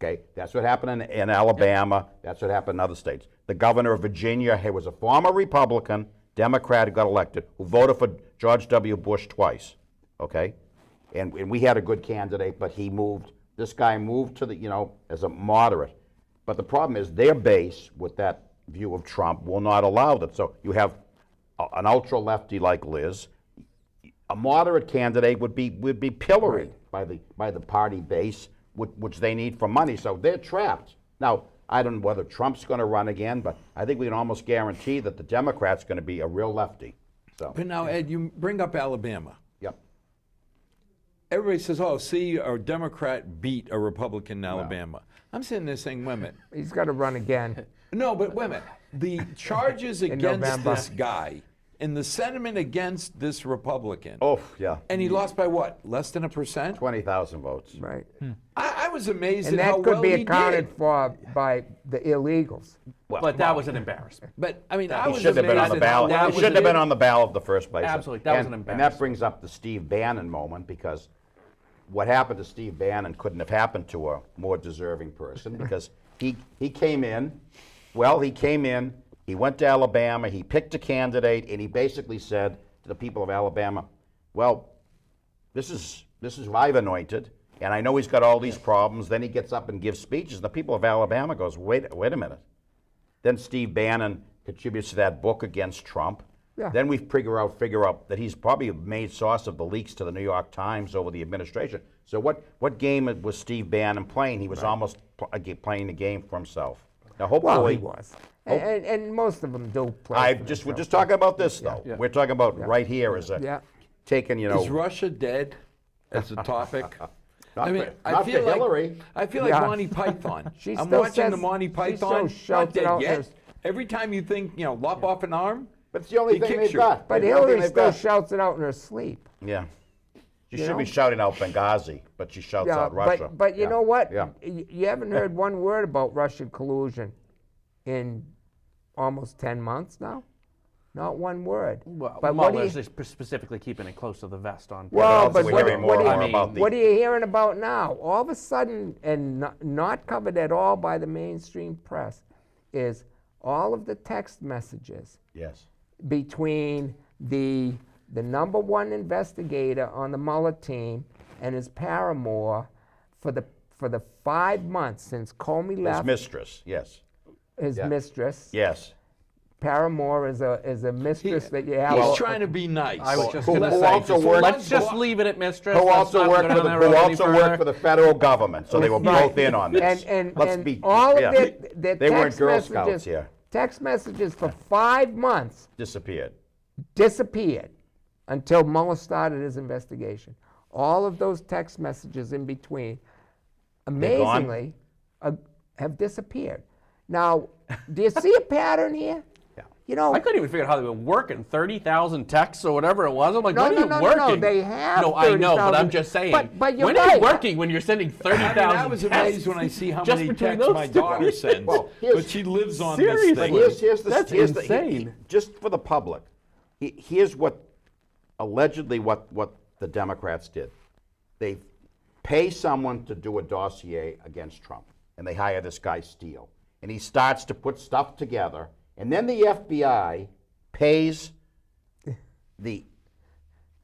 S2: Okay, that's what happened in Alabama. That's what happened in other states. The governor of Virginia, he was a former Republican, Democrat who got elected, who voted for George W. Bush twice. Okay, and we had a good candidate, but he moved. This guy moved to the, as a moderate. But the problem is their base, with that view of Trump, will not allow that. So you have an ultra lefty like Liz. A moderate candidate would be pilloried by the party base, which they need for money. So they're trapped. Now, I don't know whether Trump's going to run again, but I think we can almost guarantee that the Democrat's going to be a real lefty. So,
S1: But now, Ed, you bring up Alabama.
S2: yep.
S1: Everybody says, oh, see, a Democrat beat a Republican in Alabama. I'm sitting there saying, wait a minute.
S4: He's got to run again.
S1: No, but wait a minute. The charges against
S4: November.
S1: this guy and the sentiment against this Republican,
S2: Oh, yeah.
S1: and he lost by what? Less than 1%?
S2: 20,000 votes.
S4: Right.
S1: I was amazed
S4: And
S1: at how
S4: that could
S1: well
S4: be
S1: he
S4: accounted
S1: did.
S4: for by the illegals.
S5: But that was an embarrassment.
S1: But I mean, I
S2: He
S1: was
S2: shouldn't have been on
S1: amazed
S2: the
S1: at how
S2: ballot.
S1: well
S5: That
S2: He
S5: was
S2: shouldn't have
S5: an-
S2: been on the ballot in the first place.
S5: Absolutely. That was an
S2: And that
S5: embarrassment.
S2: brings up the Steve Bannon moment, because what happened to Steve Bannon couldn't have happened to a more deserving person, because he came in, he went to Alabama, he picked a candidate, and he basically said to the people of Alabama, well, this is who I've anointed, and I know he's got all these problems. Then he gets up and gives speeches, and the people of Alabama goes, wait a minute. Then Steve Bannon contributes to that book against Trump.
S4: Yeah.
S2: Then we figure out that he's probably a main source of the leaks to the New York Times over the administration. So what game was Steve Bannon playing? He was almost playing the game for himself. Now, hopefully,
S4: Well, he was. And most of them do play.
S2: we're
S4: for
S2: just
S4: themselves.
S2: talking about this though.
S5: Yeah.
S2: We're talking about right here as a
S4: Yeah.
S2: taking,
S1: Is Russia dead as a topic?
S2: not
S1: I mean,
S2: for,
S1: I
S2: not
S1: feel
S2: for
S1: like
S2: Hillary.
S1: I feel like
S4: Yeah.
S1: Monty Python.
S4: She
S1: I'm
S4: still
S1: watching the
S4: says-
S1: Monty
S4: she
S1: Python.
S4: still
S1: Not
S4: shouts it
S1: dead
S4: out
S1: yet.
S4: there's-
S1: Every time you think, lop off an arm,
S2: But it's the only
S1: He
S2: thing
S1: kicks
S2: they've
S1: you.
S2: got.
S4: But
S2: It's the only thing
S4: Hillary
S2: they've
S4: still
S2: got.
S4: shouts it out in her sleep.
S2: Yeah. She
S4: You
S2: should be
S4: know?
S2: shouting out Benghazi, but she shouts out Russia.
S4: But you
S2: Yeah.
S4: know what?
S2: Yeah.
S4: You haven't heard one word about Russian collusion in almost 10 months now? Not one word.
S5: Well,
S4: but what do
S5: Mueller's
S4: you,
S5: is specifically keeping it close to the vest on.
S4: well,
S2: also
S4: but
S2: we're
S4: what,
S2: hearing
S4: what,
S2: more
S4: are
S2: and more
S4: you,
S2: about the-
S4: what are you hearing about now? All of a sudden, and not covered at all by the mainstream press, is all of the text messages
S2: Yes.
S4: between the number one investigator on the Mueller team and his paramour for the 5 months since Comey
S2: His
S4: left,
S2: mistress, yes.
S4: his
S2: yeah.
S4: mistress.
S2: Yes.
S4: Paramour is a mistress that you have.
S1: he's trying to be nice.
S5: I was just
S2: Who-
S5: going to
S2: who
S5: say,
S2: also worked-
S5: let's just leave it at mistress.
S2: Who
S5: Let's
S2: also
S5: not
S2: worked
S5: go
S2: for
S5: down
S2: the
S5: that road any further.
S2: federal government, so they were
S4: Right.
S2: both in on this.
S4: And
S2: Let's be
S4: all of
S2: yeah.
S4: their
S2: They weren't
S4: text
S2: Girl
S4: messages,
S2: Scouts here.
S4: text messages for 5 months
S2: Disappeared.
S4: disappeared until Mueller started his investigation. All of those text messages in between,
S2: gone?
S4: amazingly, have disappeared. Now, do you see a pattern here?
S2: Yeah.
S4: You know,
S5: I couldn't even figure out how they were working 30,000 texts or whatever it was. I'm like,
S4: No,
S5: when
S4: no,
S5: are you
S4: no, no,
S5: working?
S4: no, they have
S5: No, I know, but
S4: 30,000.
S5: I'm just saying.
S4: But you're
S5: when are you
S4: right.
S5: working when you're sending 30,000
S1: I was amazed
S5: texts
S1: when I see how
S5: just
S1: many
S5: between
S1: texts
S5: those
S1: my
S5: two?
S1: daughter sends.
S2: Well, here's-
S1: but she lives on
S5: Seriously.
S1: this thing.
S2: Here's the
S5: That's
S2: here's
S5: insane.
S2: just for the public. Here's what allegedly what the Democrats did. They pay someone to do a dossier against Trump, and they hire this guy Steele, and he starts to put stuff together, and then the FBI pays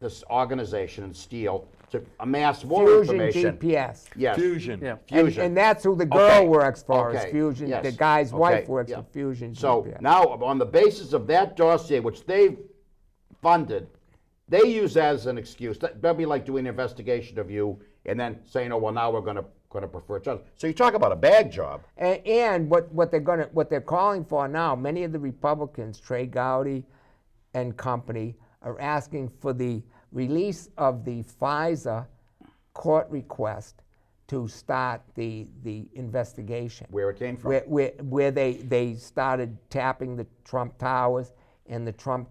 S2: this organization and Steele to amass more
S4: Fusion
S2: information.
S4: GPS.
S2: Yes.
S1: Fusion.
S5: Yeah.
S2: Fusion.
S4: And that's who the girl
S2: Okay.
S4: works for, is
S2: Okay.
S4: Fusion.
S2: Yes.
S4: The guy's
S2: Okay.
S4: wife works
S2: Yeah.
S4: for Fusion
S2: So
S4: GPS.
S2: now, on the basis of that dossier, which they've funded, they use that as an excuse. They'll be like doing an investigation of you and then saying, "Oh, well, now we're going to prefer judge." So you talk about a bag job.
S4: And what they're calling for now, many of the Republicans, Trey Gowdy and company, are asking for the release of the FISA court request to start the investigation.
S2: Where it came from.
S4: Where they started tapping the Trump towers and the Trump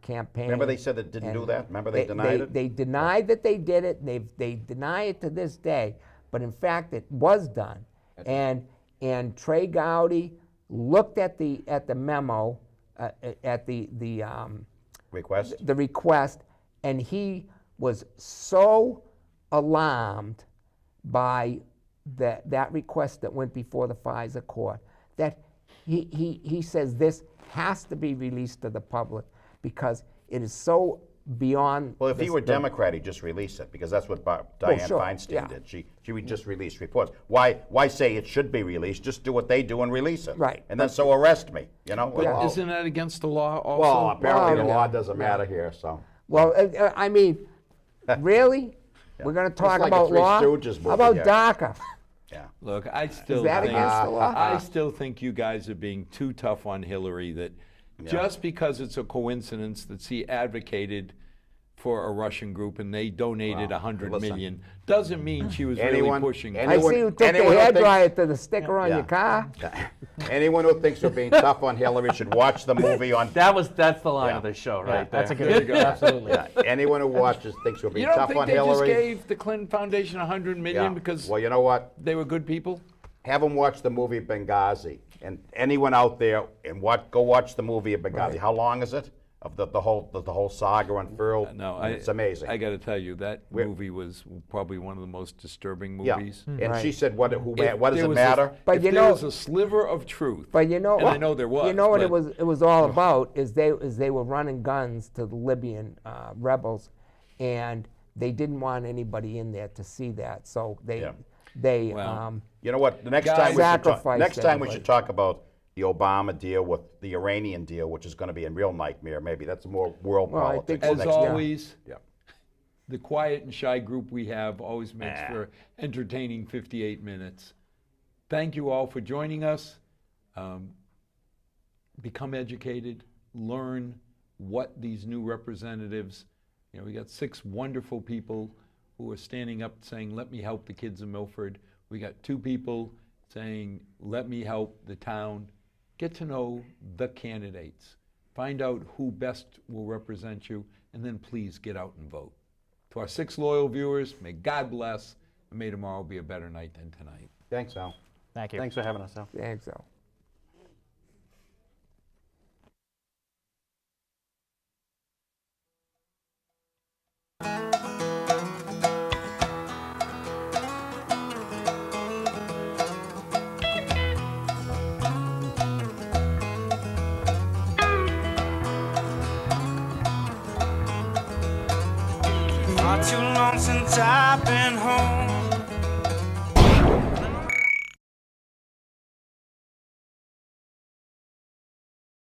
S4: campaign.
S2: Remember they said they didn't do
S4: And
S2: that? Remember they denied it?
S4: They denied that they did it. They deny it to this day. But in fact, it was done. And Trey Gowdy looked at the memo, at the
S2: Request?
S4: the request, and he was so alarmed by that request that went before the FISA court that he says this has to be released to the public because it is so beyond.
S2: Well, if he were Democrat, he'd just release it, because that's what Dianne
S4: sure,
S2: Feinstein
S4: yeah.
S2: did. She would just release reports. Why say it should be released? Just do what they do and release it.
S4: Right.
S2: And then so arrest me, you know? Well,
S1: Isn't that against the law also?
S2: well, apparently the
S4: Well,
S2: law doesn't matter here, so.
S4: Well, I mean, really? We're going to talk
S2: like a
S4: about
S2: Three
S4: law?
S2: Stooges movie
S4: How about
S2: here.
S4: DACA?
S2: Yeah.
S1: Look, I still
S4: that
S1: think
S4: against the law?
S1: I still think you guys are being too tough on Hillary. That just because it's a coincidence that she advocated for a Russian group and they donated $100 million doesn't mean she was really pushing.
S4: I see you took the
S2: anyone who
S4: hairdryer to the sticker on
S2: Yeah.
S4: your car.
S2: Anyone who thinks we're being tough on Hillary should watch the movie on.
S5: That's the line
S2: Yeah.
S5: of the show,
S3: Yeah,
S5: right there.
S3: that's a good. Absolutely.
S2: Yeah, anyone who watches thinks we're being
S1: You don't
S2: tough
S1: think
S2: on
S1: they
S2: Hillary.
S1: just gave the Clinton Foundation $100 million
S2: Yeah.
S1: because
S2: Well, you know what?
S1: they were good people?
S2: Have them watch the movie Benghazi, and anyone out there, and go watch the movie of Benghazi.
S4: Right.
S2: How long is it? Of the whole saga unfurled.
S1: No,
S2: it's amazing.
S1: I got to tell you, that movie was probably one of the most disturbing
S2: yeah,
S1: movies.
S2: and
S4: Right.
S2: she said, "What?
S1: If
S2: What does
S1: there
S2: it
S1: was
S2: matter?"
S4: But
S1: if
S4: you
S1: there
S4: know-
S1: was a sliver of truth,
S4: But you know,
S1: and I know there was.
S4: You know what
S1: but
S4: it was all about is they were running guns to the Libyan rebels, and they didn't want anybody in there to see that. So
S2: Yeah.
S4: they
S1: Well,
S2: You know what? The next
S1: Guys-
S2: time we should talk,
S4: Sacrifice
S2: next time we
S4: everybody.
S2: should talk about the Obama deal with the Iranian deal, which is going to be a real nightmare. Maybe that's more world
S4: Well, I
S2: politics.
S4: think
S1: as
S2: next time.
S1: always,
S2: Yeah.
S1: the quiet and shy group we have always makes for entertaining 58 minutes. Thank you all for joining us. Become educated, learn what these new representatives, we got 6 wonderful people who are standing up saying, let me help the kids in Milford. We got 2 people saying, let me help the town. Get to know the candidates. Find out who best will represent you, and then please get out and vote. To our 6 loyal viewers, may God bless, and may tomorrow be a better night than tonight.
S2: Thanks, Al.
S3: Thank you.
S5: Thanks for having us, Al.
S4: Thanks, Al.
S6: Not too long since I've been home.